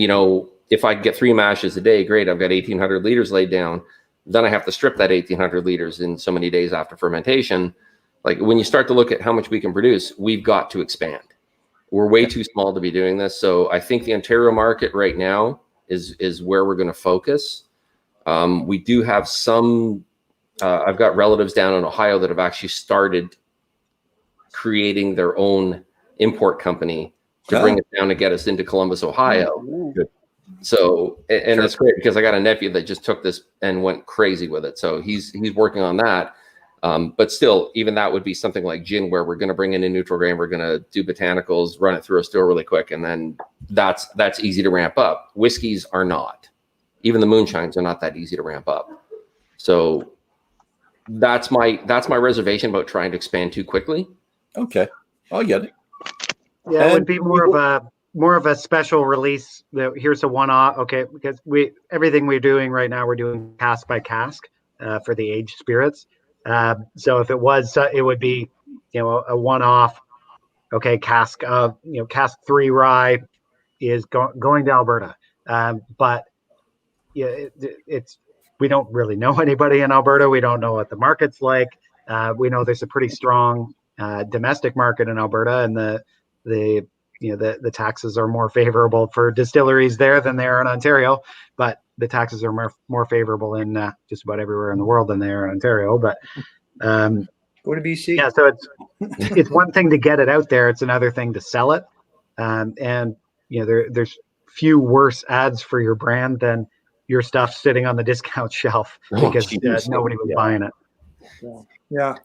know, if I get 3 mashes a day, great. I've got 1,800 liters laid down. Then I have to strip that 1,800 liters in so many days after fermentation. Like when you start to look at how much we can produce, we've got to expand. We're way too small to be doing this. So I think the Ontario market right now is where we're going to focus. We do have some, I've got relatives down in Ohio that have actually started creating their own import company to bring it down to get us into Columbus, Ohio. Good. So, and that's great because I got a nephew that just took this and went crazy with it. So he's working on that. But still, even that would be something like gin, where we're going to bring in a neutral grain, we're going to do botanicals, run it through a still really quick, and then that's easy to ramp up. Whiskeys are not. Even the moonshines are not that easy to ramp up. So that's my reservation about trying to expand too quickly. Okay, I'll get it. Yeah, it would be more of a special release. That here's a one-off. Okay, because everything we're doing right now, we're doing cask by cask for the aged spirits. So if it was, it would be, a one-off. Okay, cask 3 rye is going to Alberta, but yeah, we don't really know anybody in Alberta. We don't know what the market's like. We know there's a pretty strong domestic market in Alberta, and the taxes are more favorable for distilleries there than they are in Ontario. But the taxes are more favorable in just about everywhere in the world than they are in Ontario. But go to BC. Yeah, so it's one thing to get it out there. It's another thing to sell it. And there's few worse ads for your brand than your stuff sitting on the discount shelf because nobody was buying it. Yeah.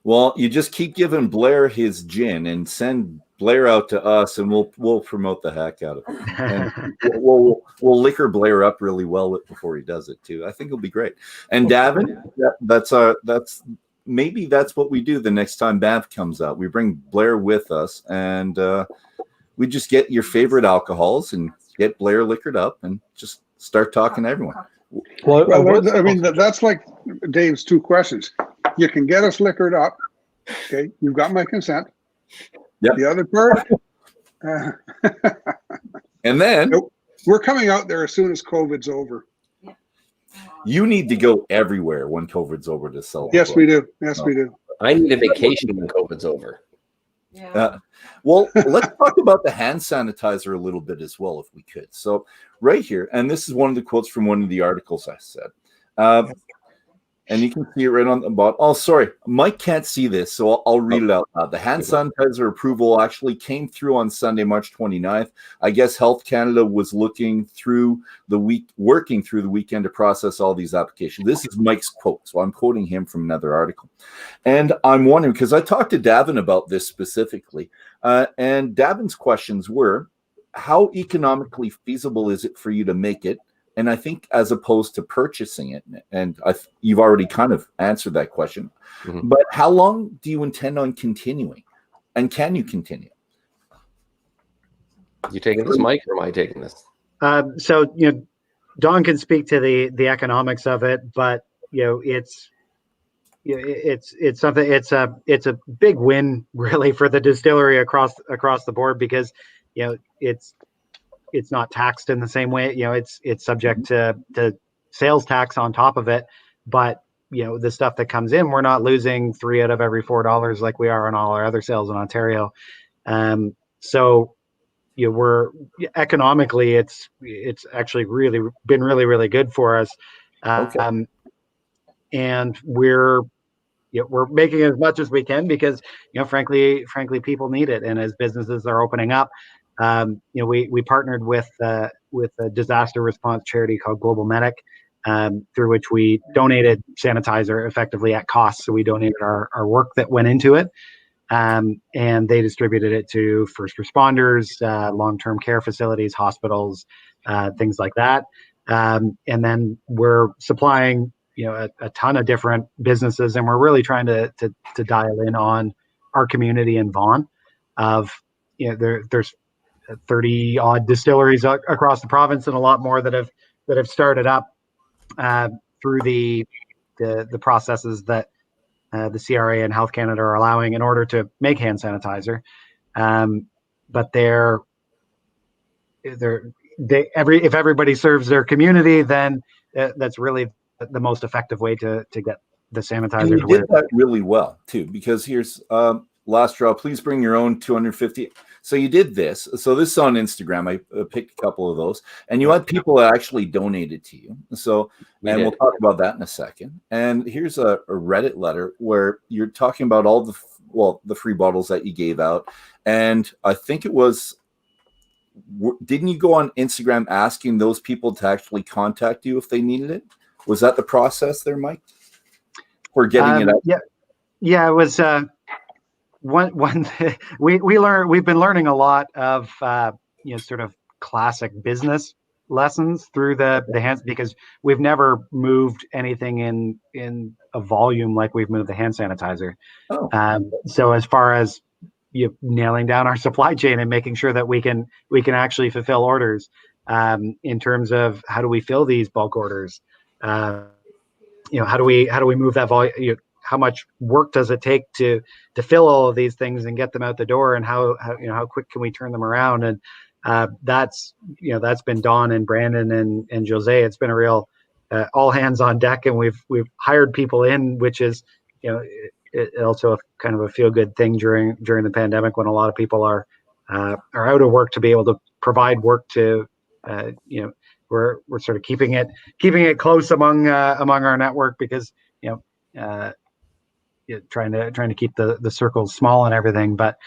Well, you just keep giving Blair his gin and send Blair out to us, and we'll promote the heck out of it. And we'll liquor Blair up really well before he does it too. I think it'll be great. And Davin, maybe that's what we do the next time Bav comes out. We bring Blair with us, and we just get your favorite alcohols and get Blair liquored up and just start talking to everyone. Well, I mean, that's like Dave's 2 questions. You can get us liquored up. Okay, you've got my consent. Yeah. The other part, and then we're coming out there as soon as COVID's over. You need to go everywhere when COVID's over to sell. Yes, we do. Yes, we do. I need a vacation when COVID's over. Yeah. Well, let's talk about the hand sanitizer a little bit as well, if we could. So right here, and this is one of the quotes from one of the articles I said. And you can see it right on the bottom. Oh, sorry. Mike can't see this, so I'll read it out loud. The hand sanitizer approval actually came through on Sunday, March 29th. I guess Health Canada was working through the weekend to process all these applications. This is Mike's quote, so I'm quoting him from another article. And I'm wondering, because I talked to Davin about this specifically, and Davin's questions were, how economically feasible is it for you to make it? And I think as opposed to purchasing it, and you've already kind of answered that question, but how long do you intend on continuing? And can you continue? You taking this, Mike, or am I taking this? So, Don can speak to the economics of it, but, it's it's something. It's a big win really for the distillery across the board, because it's not taxed in the same way. It's subject to sales tax on top of it, but the stuff that comes in, we're not losing 3 out of every $4 like we are on all our other sales in Ontario. So we're economically, it's actually been really good for us. Okay. And we're making as much as we can, because frankly people need it, and as businesses are opening up, we partnered with a disaster response charity called Global Medic, through which we donated sanitizer effectively at cost. So we donated our work that went into it, and they distributed it to first responders, long-term care facilities, hospitals, things like that. And then we're supplying a ton of different businesses, and we're really trying to dial in on our community in Vaughan. There's 30 odd distilleries across the province, and a lot more that have started up through the processes that the CRA and Health Canada are allowing in order to make hand sanitizer. But if everybody serves their community, then that's really the most effective way to get the sanitizer. And you did that really well too, because here's last draw. Please bring your own 250. So you did this. So this is on Instagram. I picked a couple of those, and you had people that actually donated to you. So, we'll talk about that in a second. And here's a Reddit letter where you're talking about all the free bottles that you gave out. And I think it was, didn't you go on Instagram asking those people to actually contact you if they needed it? Was that the process there, Mike? For getting it out? Yeah, it was. We've been learning a lot of sort of classic business lessons through the hands, because we've never moved anything in a volume like we've moved the hand sanitizer. So as far as nailing down our supply chain and making sure that we can actually fulfill orders, in terms of how do we fill these bulk orders, how do we move that volume, how much work does it take to fill all of these things and get them out the door, and how quick can we turn them around? And that's been Don and Brandon and Jose. It's been a real all hands on deck, and we've hired people in, which is it also a kind of a feel good thing during the pandemic, when a lot of people are out of work, to be able to provide work to we're sort of keeping it close among our network, because trying to keep the circles small and everything. But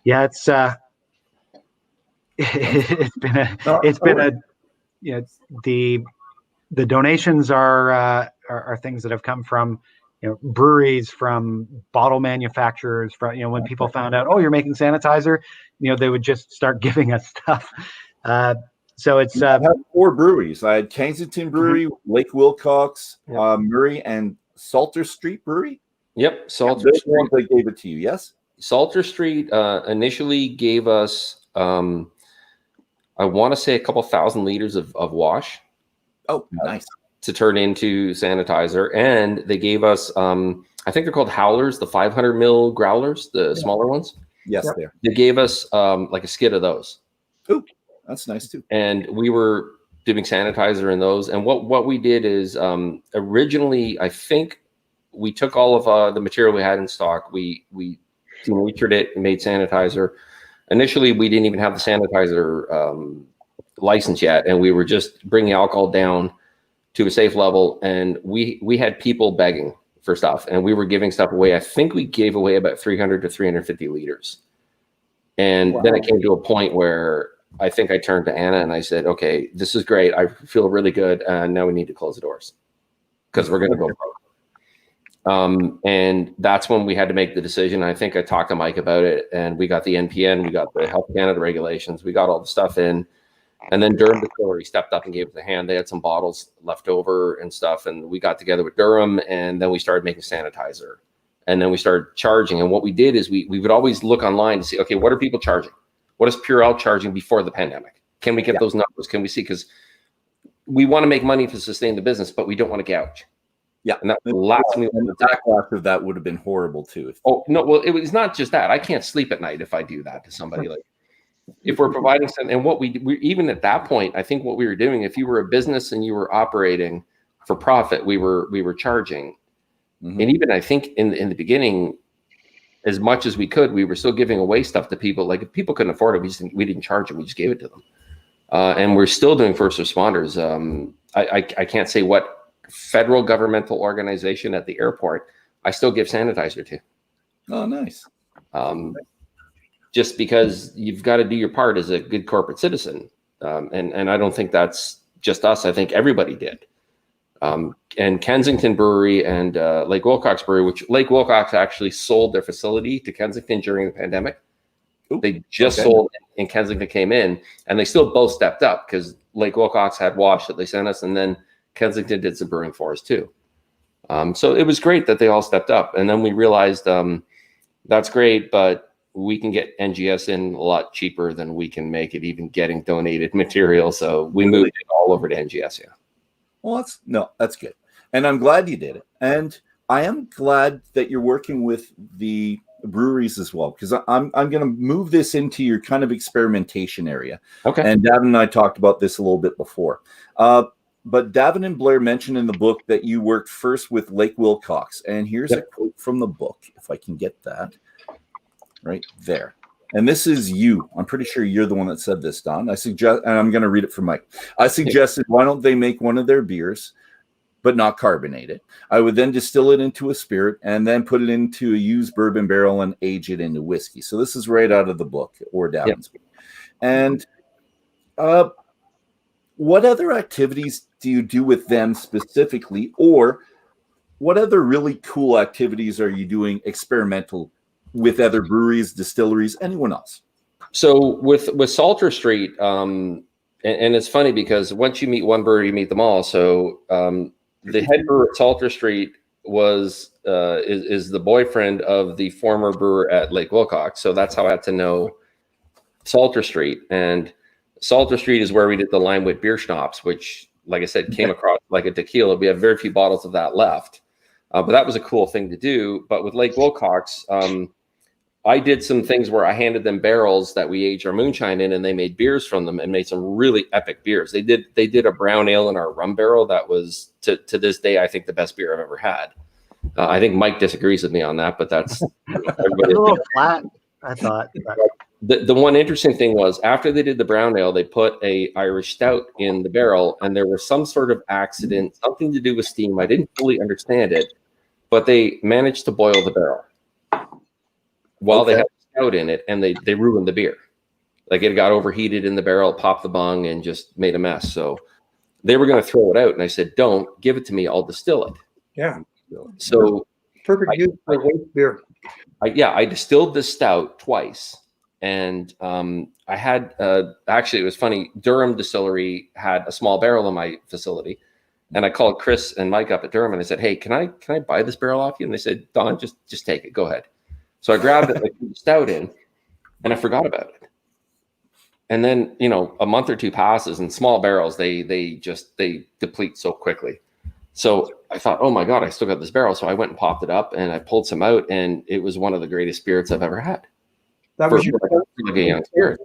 yeah, the donations are things that have come from breweries, from bottle manufacturers, from when people found out, oh, you're making sanitizer, they would just start giving us stuff. So it's I had 4 breweries. I had Kensington Brewery, Lake Wilcox, Murray, and Salter Street Brewery. Yep, Salter Street. They gave it to you, yes? Salter Street initially gave us, I want to say, a couple thousand liters of wash. Oh, nice. To turn into sanitizer. And they gave us, I think they're called howlers, the 500 mil growlers, the smaller ones. Yes, they gave us like a skid of those. Ooh, that's nice too. And we were doing sanitizer in those. And what we did is, originally, I think we took all of the material we had in stock. We denatured it and made sanitizer. Initially, we didn't even have the sanitizer license yet, and we were just bringing alcohol down to a safe level. And we had people begging for stuff, and we were giving stuff away. I think we gave away about 300 to 350 liters. And then it came to a point where I think I turned to Anna and I said, okay, this is great. I feel really good. And now we need to close the doors because we're going to go broke. And that's when we had to make the decision. I think I talked to Mike about it, and we got the NPN, we got the Health Canada regulations, we got all the stuff in. And then Durham Distillery stepped up and gave us a hand. They had some bottles left over and stuff. And we got together with Durham, and then we started making sanitizer. And then we started charging. And what we did is we would always look online to see, okay, what are people charging? What is Purell charging before the pandemic? Can we get those numbers? Can we see? Because we want to make money to sustain the business, but we don't want to gouge. Yeah, and that last me. And the backlash of that would have been horrible too. Oh no, well, it was not just that. I can't sleep at night if I do that to somebody. Like, if we're providing something, and what we even at that point, I think what we were doing, if you were a business and you were operating for profit, we were charging, and even I think in the beginning, as much as we could, we were still giving away stuff to people. Like if people couldn't afford it, we didn't charge them. We just gave it to them, and we're still doing first responders. I can't say what federal governmental organization at the airport I still give sanitizer to. Oh, nice. Just because you've got to do your part as a good corporate citizen. And I don't think that's just us. I think everybody did. And Kensington Brewery and Lake Wilcox Brewery, which Lake Wilcox actually sold their facility to Kensington during the pandemic. Ooh, they just sold and Kensington came in, and they still both stepped up because Lake Wilcox had wash that they sent us, and then Kensington did some brewing for us too. So it was great that they all stepped up. And then we realized that's great, but we can get NGS in a lot cheaper than we can make it even getting donated material. So we moved it all over to NGS. Yeah. Well, that's good. And I'm glad you did it. And I am glad that you're working with the breweries as well, because I'm going to move this into your kind of experimentation area. Okay. And Davin and I talked about this a little bit before. But Davin and Blair mentioned in the book that you worked first with Lake Wilcox. And here's a quote from the book, if I can get that right there. And this is you. I'm pretty sure you're the one that said this, Don. And I'm going to read it from Mike. I suggested, why don't they make one of their beers, but not carbonate it? I would then distill it into a spirit and then put it into a used bourbon barrel and age it into whiskey. So this is right out of the book, or Davin's book. And what other activities do you do with them specifically, or what other really cool activities are you doing experimental with other breweries, distilleries, anyone else? So with Salter Street, and it's funny because once you meet one brewery, you meet them all. So the head brewer at Salter Street is the boyfriend of the former brewer at Lake Wilcox. So that's how I had to know Salter Street. And Salter Street is where we did the Limewit beer schnapps, which, like I said, came across like a tequila. We have very few bottles of that left. But that was a cool thing to do. But with Lake Wilcox, I did some things where I handed them barrels that we aged our moonshine in, and they made beers from them and made some really epic beers. They did a brown ale in our rum barrel that was to this day, I think, the best beer I've ever had. I think Mike disagrees with me on that, but that's a little flat, I thought. The one interesting thing was after they did the brown ale, they put a Irish stout in the barrel, and there was some sort of accident, something to do with steam. I didn't fully understand it, but they managed to boil the barrel while they had stout in it, and they ruined the beer. Like it got overheated in the barrel, popped the bung, and just made a mess. So they were going to throw it out, and I said, "Don't give it to me. I'll distill it." Yeah. So Perfect use for waste beer. I distilled this stout twice, and I had actually it was funny. Durham Distillery had a small barrel in my facility, and I called Chris and Mike up at Durham, and I said, "Hey, can I buy this barrel off you?" And they said, "Don, just take it. Go ahead." So I grabbed it, I put the stout in, and I forgot about it. And then, a month or two passes, and small barrels, they deplete so quickly. So I thought, oh my God, I still got this barrel. So I went and popped it up, and I pulled some out, and it was one of the greatest spirits I've ever had. That was your young spirit.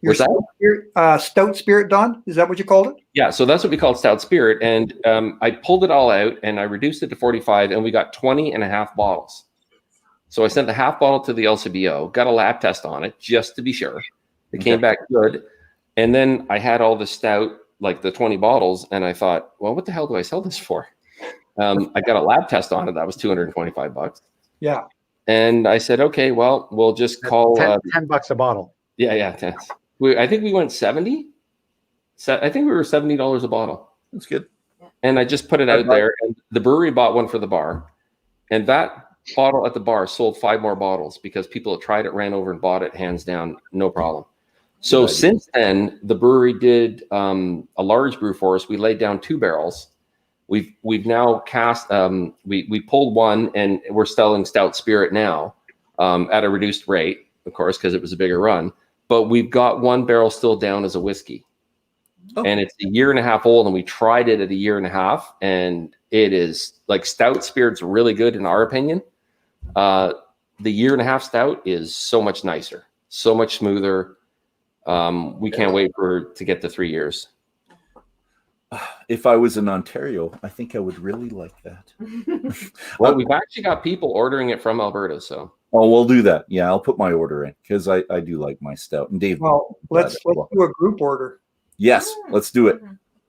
What's that? Stout spirit, Don? Is that what you called it? Yeah, so that's what we called stout spirit. And I pulled it all out, and I reduced it to 45, and we got 20 and a half bottles. So I sent the half bottle to the LCBO, got a lab test on it just to be sure. It came back good. And then I had all the stout, like the 20 bottles, and I thought, well, what the hell do I sell this for? I got a lab test on it. That was $225. Yeah. And I said, okay, well, we'll just call $10 a bottle. Yeah. 10. I think we went 70. I think we were $70 a bottle. That's good. And I just put it out there, and the brewery bought one for the bar, and that bottle at the bar sold 5 more bottles because people had tried it, ran over and bought it, hands down, no problem. So since then, the brewery did a large brew for us. We laid down 2 barrels. We've now cast. We pulled one, and we're selling stout spirit now at a reduced rate, of course, because it was a bigger run. But we've got 1 barrel still down as a whiskey. and it's a year and a half old, and we tried it at a year and a half, and it is like stout spirit's really good in our opinion. The year and a half stout is so much nicer, so much smoother. We can't wait to get to 3 years. If I was in Ontario, I think I would really like that. Well, we've actually got people ordering it from Alberta, so. Oh, we'll do that. Yeah, I'll put my order in because I do like my stout. And Dave, Well, let's do a group order. yes, let's do it.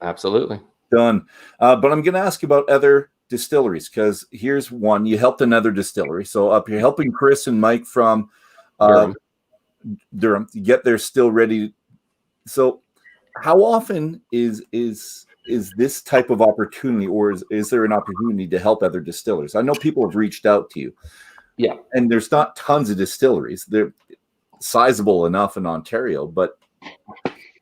Absolutely. Done. But I'm going to ask you about other distilleries because here's one. You helped another distillery. So up here, helping Chris and Mike from Durham to get their still ready. So how often is this type of opportunity, or is there an opportunity to help other distillers? I know people have reached out to you. Yeah. And there's not tons of distilleries. They're sizable enough in Ontario, but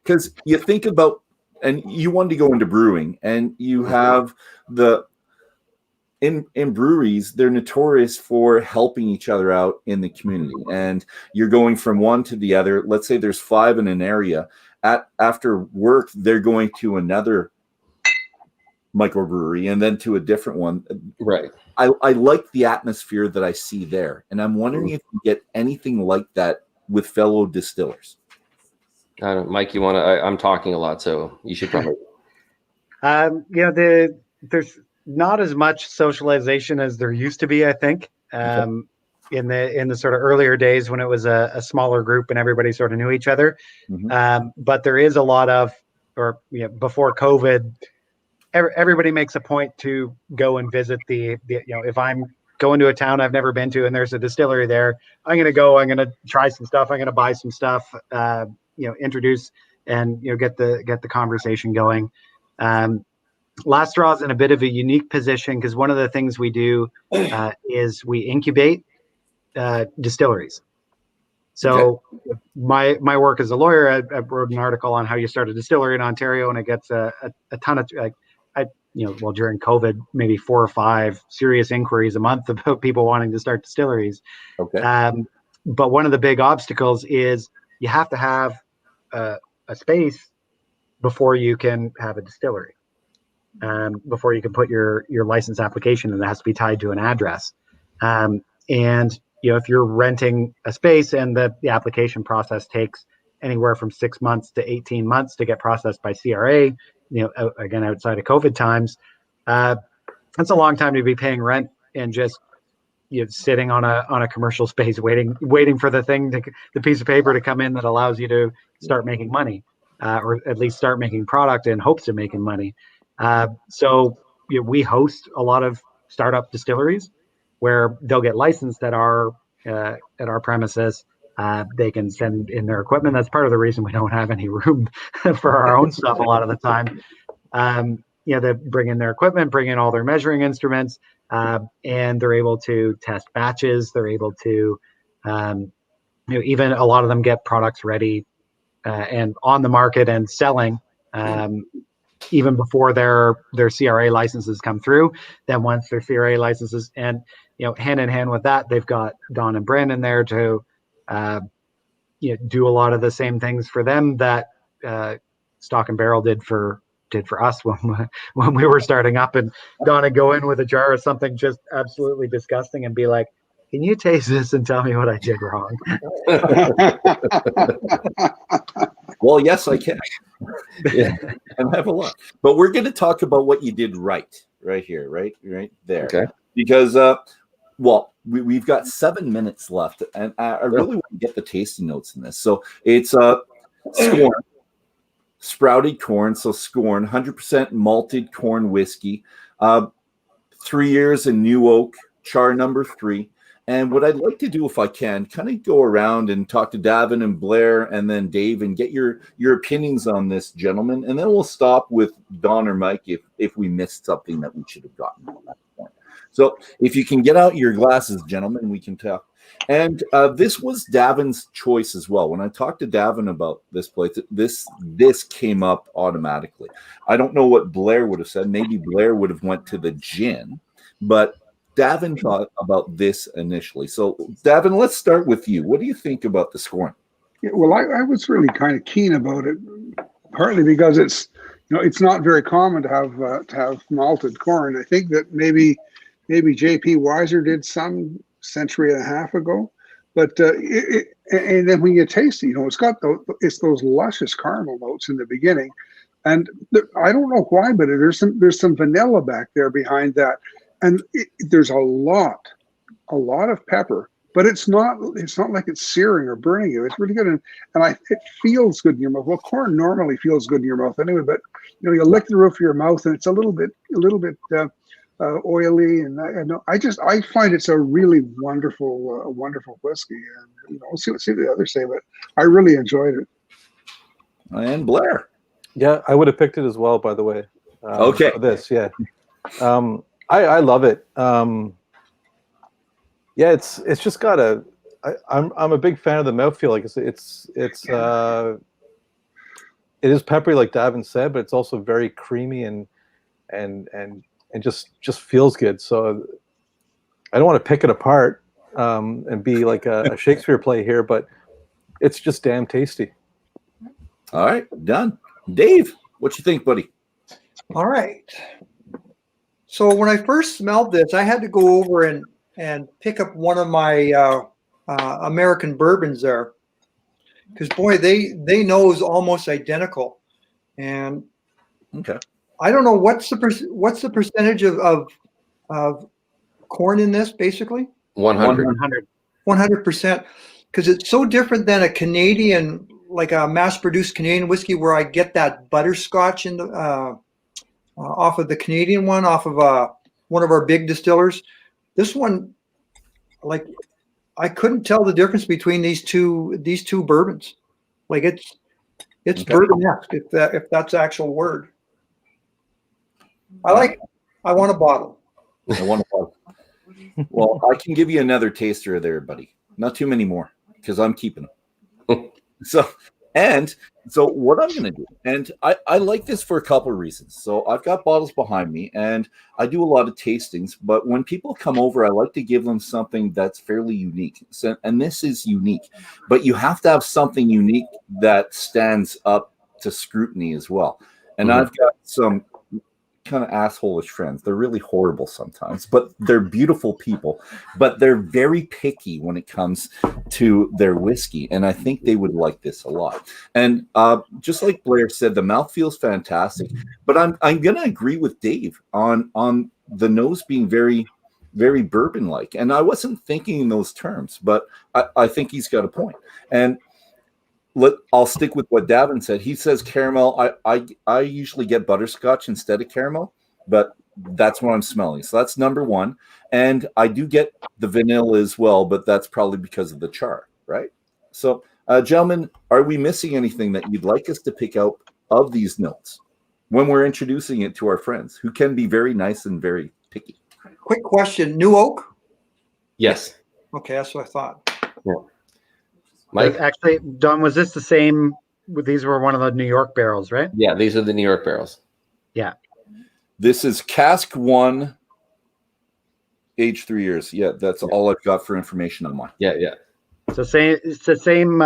because you think about, and you wanted to go into brewing, and you have in breweries, they're notorious for helping each other out in the community. And you're going from one to the other. Let's say there's 5 in an area. After work, they're going to another microbrewery and then to a different one. Right. I like the atmosphere that I see there. And I'm wondering if you get anything like that with fellow distillers. Mike, I'm talking a lot, so you should probably. There's not as much socialization as there used to be, I think. In the sort of earlier days when it was a smaller group and everybody sort of knew each other. Mm-hmm. But there is a lot of, before COVID, everybody makes a point to go and visit if I'm going to a town I've never been to and there's a distillery there, I'm going to try some stuff. I'm going to buy some stuff, introduce and, get the conversation going. Last Straw's in a bit of a unique position because one of the things we do is we incubate distilleries. So my work as a lawyer, I wrote an article on how you start a distillery in Ontario, and it gets a ton of during COVID, maybe 4 or 5 serious inquiries a month about people wanting to start distilleries. Okay. But one of the big obstacles is you have to have a space before you can have a distillery. Before you can put your license application, and it has to be tied to an address. And if you're renting a space and the application process takes anywhere from 6 months to 18 months to get processed by CRA, again, outside of COVID times, that's a long time to be paying rent and just sitting on a commercial space waiting for the piece of paper to come in that allows you to start making money, or at least start making product in hopes of making money. So we host a lot of startup distilleries where they'll get licensed at our premises. They can send in their equipment. That's part of the reason we don't have any room for our own stuff a lot of the time. They bring in their equipment, bring in all their measuring instruments, and they're able to test batches. They're able to, even a lot of them get products ready and on the market and selling even before their CRA licenses come through. Then once their CRA licenses, and hand in hand with that, they've got Don and Brandon there to do a lot of the same things for them that Stock and Barrel did for us when we were starting up. And Don would go in with a jar of something just absolutely disgusting and be like, "Can you taste this and tell me what I did wrong?" Well, yes, I can. Yeah, and have a look. But we're going to talk about what you did right here, right there. Okay. Because, we've got 7 minutes left, and I really want to get the tasting notes in this. So it's Scorn, sprouted corn. So Scorn, 100% malted corn whiskey, 3 years in New Oak, char number 3. And what I'd like to do, if I can, kind of go around and talk to Davin and Blair and then Dave and get your opinions on this, gentlemen. And then we'll stop with Don or Mike if we missed something that we should have gotten at that point. So if you can get out your glasses, gentlemen, we can talk. And this was Davin's choice as well. When I talked to Davin about this place, this came up automatically. I don't know what Blair would have said. Maybe Blair would have went to the gin, but Davin thought about this initially. So, Davin, let's start with you. What do you think about the Scorn? Yeah, well, I was really kind of keen about it partly because it's not very common to have malted corn. I think that maybe J.P. Weiser did some century and a half ago, but and then when you taste it, it's those luscious caramel notes in the beginning, and I don't know why, but there's some vanilla back there behind that, and there's a lot of pepper. But it's not like it's searing or burning you. It's really good, and it feels good in your mouth. Well, corn normally feels good in your mouth anyway, but you lick the roof of your mouth, and it's a little bit oily, and I find it's a really wonderful whiskey. And we'll see what the others say, but I really enjoyed it. And Blair, Yeah, I would have picked it as well. By the way, okay. For this, yeah, I love it. Yeah, it's just got I'm a big fan of the mouthfeel. Like it is peppery, like Davin said, but it's also very creamy and just feels good. So I don't want to pick it apart and be like a Shakespeare play here, but it's just damn tasty. All right, done. Dave, what you think, buddy? All right. So when I first smelled this, I had to go over and pick up one of my American bourbons there, because boy, they nose almost identical, and Okay. I don't know what's the percentage of corn in this, basically 100. 100%, because it's so different than a Canadian, like a mass-produced Canadian whiskey, where I get that butterscotch in the off of the Canadian one, off of one of our big distillers. This one, like, I couldn't tell the difference between these two bourbons. Like it's Okay. bourbon-esque, if that's the actual word. I like it. I want a bottle. Well, I can give you another taster there, buddy. Not too many more, because I'm keeping them. So what I'm going to do, and I like this for a couple of reasons. So I've got bottles behind me, and I do a lot of tastings. But when people come over, I like to give them something that's fairly unique. So, and this is unique. But you have to have something unique that stands up to scrutiny as well. And I've got some kind of asshole-ish friends. They're really horrible sometimes, but they're beautiful people. But they're very picky when it comes to their whiskey, and I think they would like this a lot. And just like Blair said, the mouth feels fantastic. But I'm going to agree with Dave on the nose being very, very bourbon-like. And I wasn't thinking in those terms, but I think he's got a point. And I'll stick with what Davin said. He says caramel. I usually get butterscotch instead of caramel, but that's what I'm smelling. So that's number one. And I do get the vanilla as well, but that's probably because of the char, right? So, gentlemen, are we missing anything that you'd like us to pick out of these notes when we're introducing it to our friends, who can be very nice and very picky? Quick question: New oak? Yes. Okay, that's what I thought. Yeah. Mike? Actually, Don, was this the same? These were one of the New York barrels, right? Yeah, these are the New York barrels. Yeah. This is cask 1, age 3 years. Yeah, that's all I've got for information on mine. Yeah. So it's the same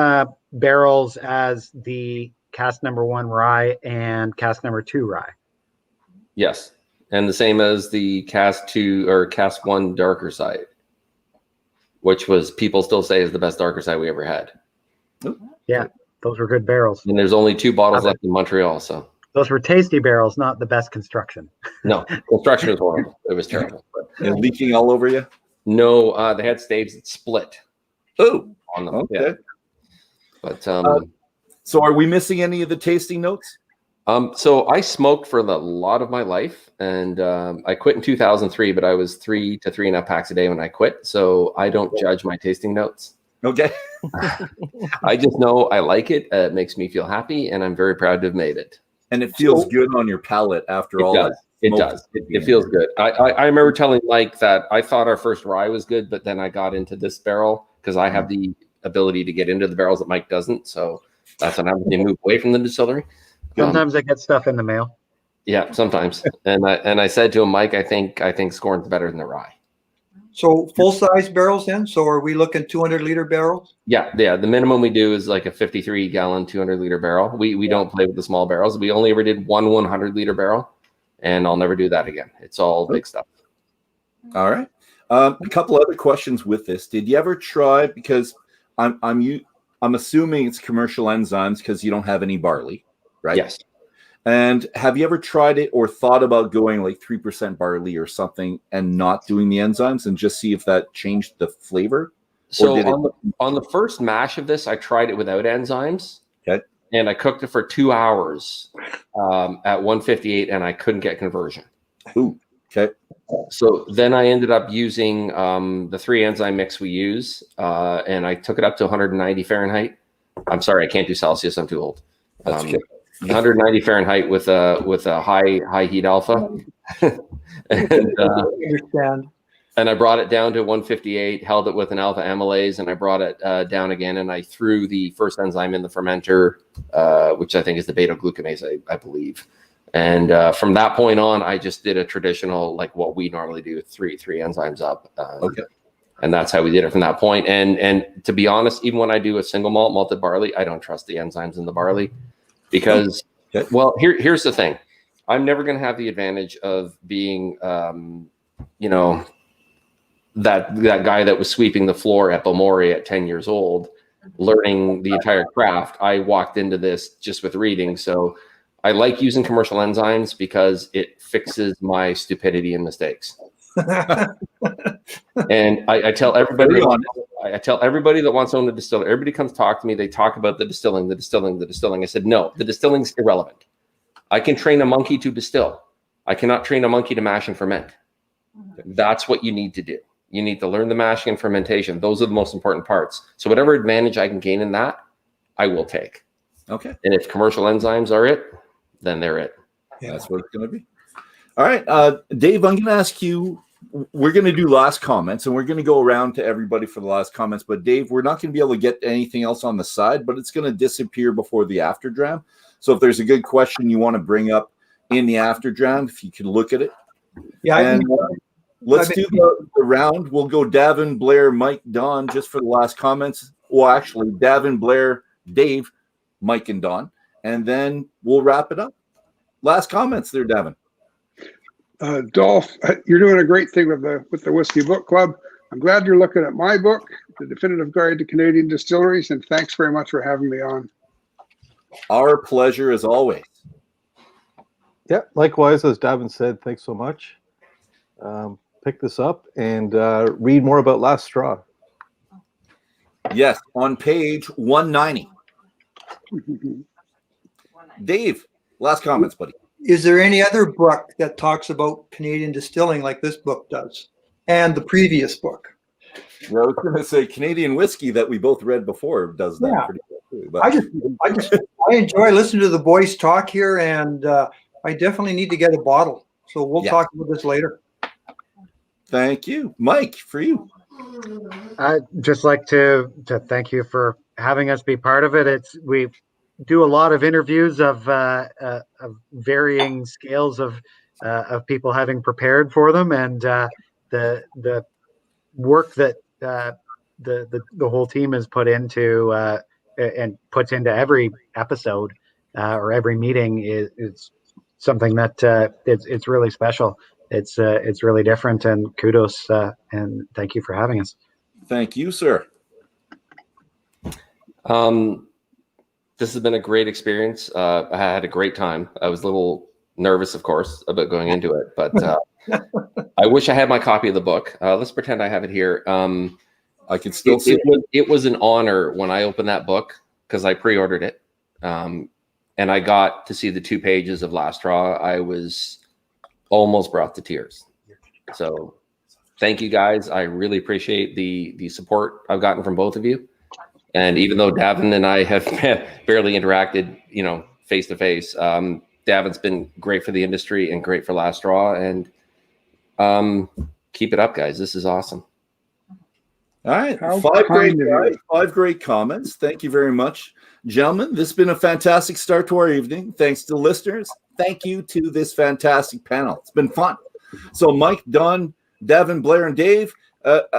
barrels as the cask number 1 rye and cask number 2 rye. Yes. And the same as the cask 2 or cask 1 darker side, which was people still say is the best darker side we ever had. Yeah, those were good barrels. And there's only 2 bottles left in Montreal, so. Those were tasty barrels, not the best construction. No, construction was horrible. It was terrible. And leaking all over you? No, they had staves that split. Oh, on them. okay. Yeah. But so are we missing any of the tasting notes? So I smoked for a lot of my life, and I quit in 2003, but I was 3 to 3.5 packs a day when I quit. So I don't judge my tasting notes. Okay. I just know I like it. It makes me feel happy, and I'm very proud to have made it. And it feels good on your palate after all that. It does. It feels good. I remember telling Mike that I thought our first rye was good, but then I got into this barrel because I have the ability to get into the barrels that Mike doesn't. So that's when I'm going to move away from the distillery. Sometimes I get stuff in the mail. Yeah, sometimes. And I said to him, Mike, I think Scorn's better than the rye. So full-size barrels then? So are we looking 200-liter barrels? Yeah. The minimum we do is like a 53-gallon, 200-liter barrel. We don't play with the small barrels. We only ever did one 100-liter barrel, and I'll never do that again. It's all big stuff. All right. A couple other questions with this. Did you ever try, because I'm assuming it's commercial enzymes because you don't have any barley, right? Yes. And have you ever tried it or thought about going like 3% barley or something and not doing the enzymes and just see if that changed the flavor? So on the first mash of this, I tried it without enzymes. Okay. And I cooked it for 2 hours at 158, and I couldn't get conversion. Ooh. Okay. So then I ended up using the 3 enzyme mix we use, and I took it up to 190 Fahrenheit. I'm sorry, I can't do Celsius. I'm too old. That's okay. 190 Fahrenheit with a high heat alpha, and I brought it down to 158. Held it with an alpha amylase, and I brought it down again. And I threw the first enzyme in the fermenter, which I think is the beta glucanase, I believe. And from that point on, I just did a traditional, like what we normally do, three enzymes up. Okay. And that's how we did it from that point. And to be honest, even when I do a single malt malted barley, I don't trust the enzymes in the barley because, well, here's the thing. I'm never going to have the advantage of being, that guy that was sweeping the floor at Bomori at 10 years old, learning the entire craft. I walked into this just with reading. So I like using commercial enzymes because it fixes my stupidity and mistakes. And I tell everybody, that wants to own a distillery, everybody comes talk to me. They talk about the distilling. I said, no, the distilling's irrelevant. I can train a monkey to distill. I cannot train a monkey to mash and ferment. That's what you need to do. You need to learn the mashing and fermentation. Those are the most important parts. So whatever advantage I can gain in that, I will take. Okay. And if commercial enzymes are it, then they're it. Yeah, that's what it's going to be. All right, Dave, I'm going to ask you, we're going to do last comments, and we're going to go around to everybody for the last comments. But Dave, we're not going to be able to get anything else on the side, but it's going to disappear before the after dram. So if there's a good question you want to bring up in the after dram, if you can look at it. Yeah. And let's do the round. We'll go Davin, Blair, Mike, Don, just for the last comments. Well, actually, Davin, Blair, Dave, Mike, and Don. And then we'll wrap it up. Last comments there, Davin. Dolph, you're doing a great thing with the Whisky Book Club. I'm glad you're looking at my book, The Definitive Guide to Canadian Distilleries, and thanks very much for having me on. Our pleasure as always. Yeah, likewise, as Davin said, thanks so much. Pick this up and read more about Last Straw. Yes, on page 190. Dave, last comments, buddy. Is there any other book that talks about Canadian distilling like this book does, and the previous book? Well, I was going to say Canadian whiskey that we both read before does that pretty well too. But I enjoy listening to the boys talk here, and I definitely need to get a bottle. So we'll talk about this later. Thank you, Mike. For you, I'd just like to thank you for having us be part of it. We do a lot of interviews of varying scales of people having prepared for them, and the work that the whole team has put into and puts into every episode or every meeting is something that it's really special. It's really different, and kudos and thank you for having us. Thank you, sir. This has been a great experience. I had a great time. I was a little nervous, of course, about going into it, but I wish I had my copy of the book. Let's pretend I have it here. I can still see it. It was an honor when I opened that book because I pre-ordered it, and I got to see the 2 pages of Last Straw. I was almost brought to tears. So thank you, guys. I really appreciate the support I've gotten from both of you. And even though Davin and I have barely interacted, face to face, Davin's been great for the industry and great for Last Straw. And keep it up, guys. This is awesome. All right. 5 great comments. Thank you very much, gentlemen. This has been a fantastic start to our evening. Thanks to the listeners. Thank you to this fantastic panel. It's been fun. So Mike, Don, Davin, Blair, and Dave,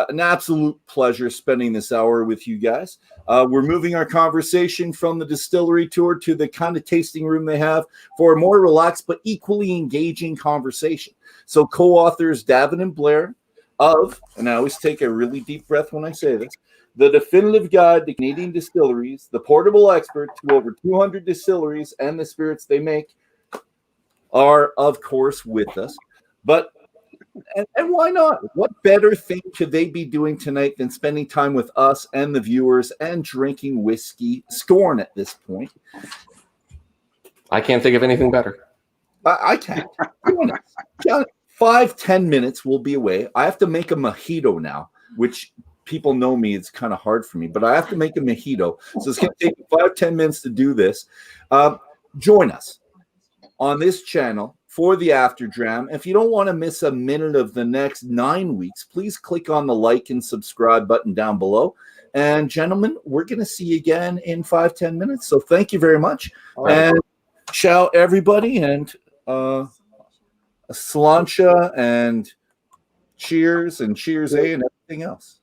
an absolute pleasure spending this hour with you guys. We're moving our conversation from the distillery tour to the kind of tasting room they have for a more relaxed but equally engaging conversation. So co-authors Davin and Blair of, and I always take a really deep breath when I say this, The Definitive Guide to Canadian Distilleries, the portable expert to over 200 distilleries and the spirits they make, are, of course, with us. But and why not? What better thing could they be doing tonight than spending time with us and the viewers and drinking whiskey scorn at this point? I can't think of anything better. I can't. 5-10 minutes, we'll be away. I have to make a mojito now, which people know me, it's kind of hard for me, but I have to make a mojito. So it's going to take 5-10 minutes to do this. Join us on this channel for the After Dram. If you don't want to miss a minute of the next 9 weeks, please click on the like and subscribe button down below. And gentlemen, we're going to see you again in 5-10 minutes. So thank you very much. Right. And ciao, everybody. And Sláinte and cheers and cheers and everything else.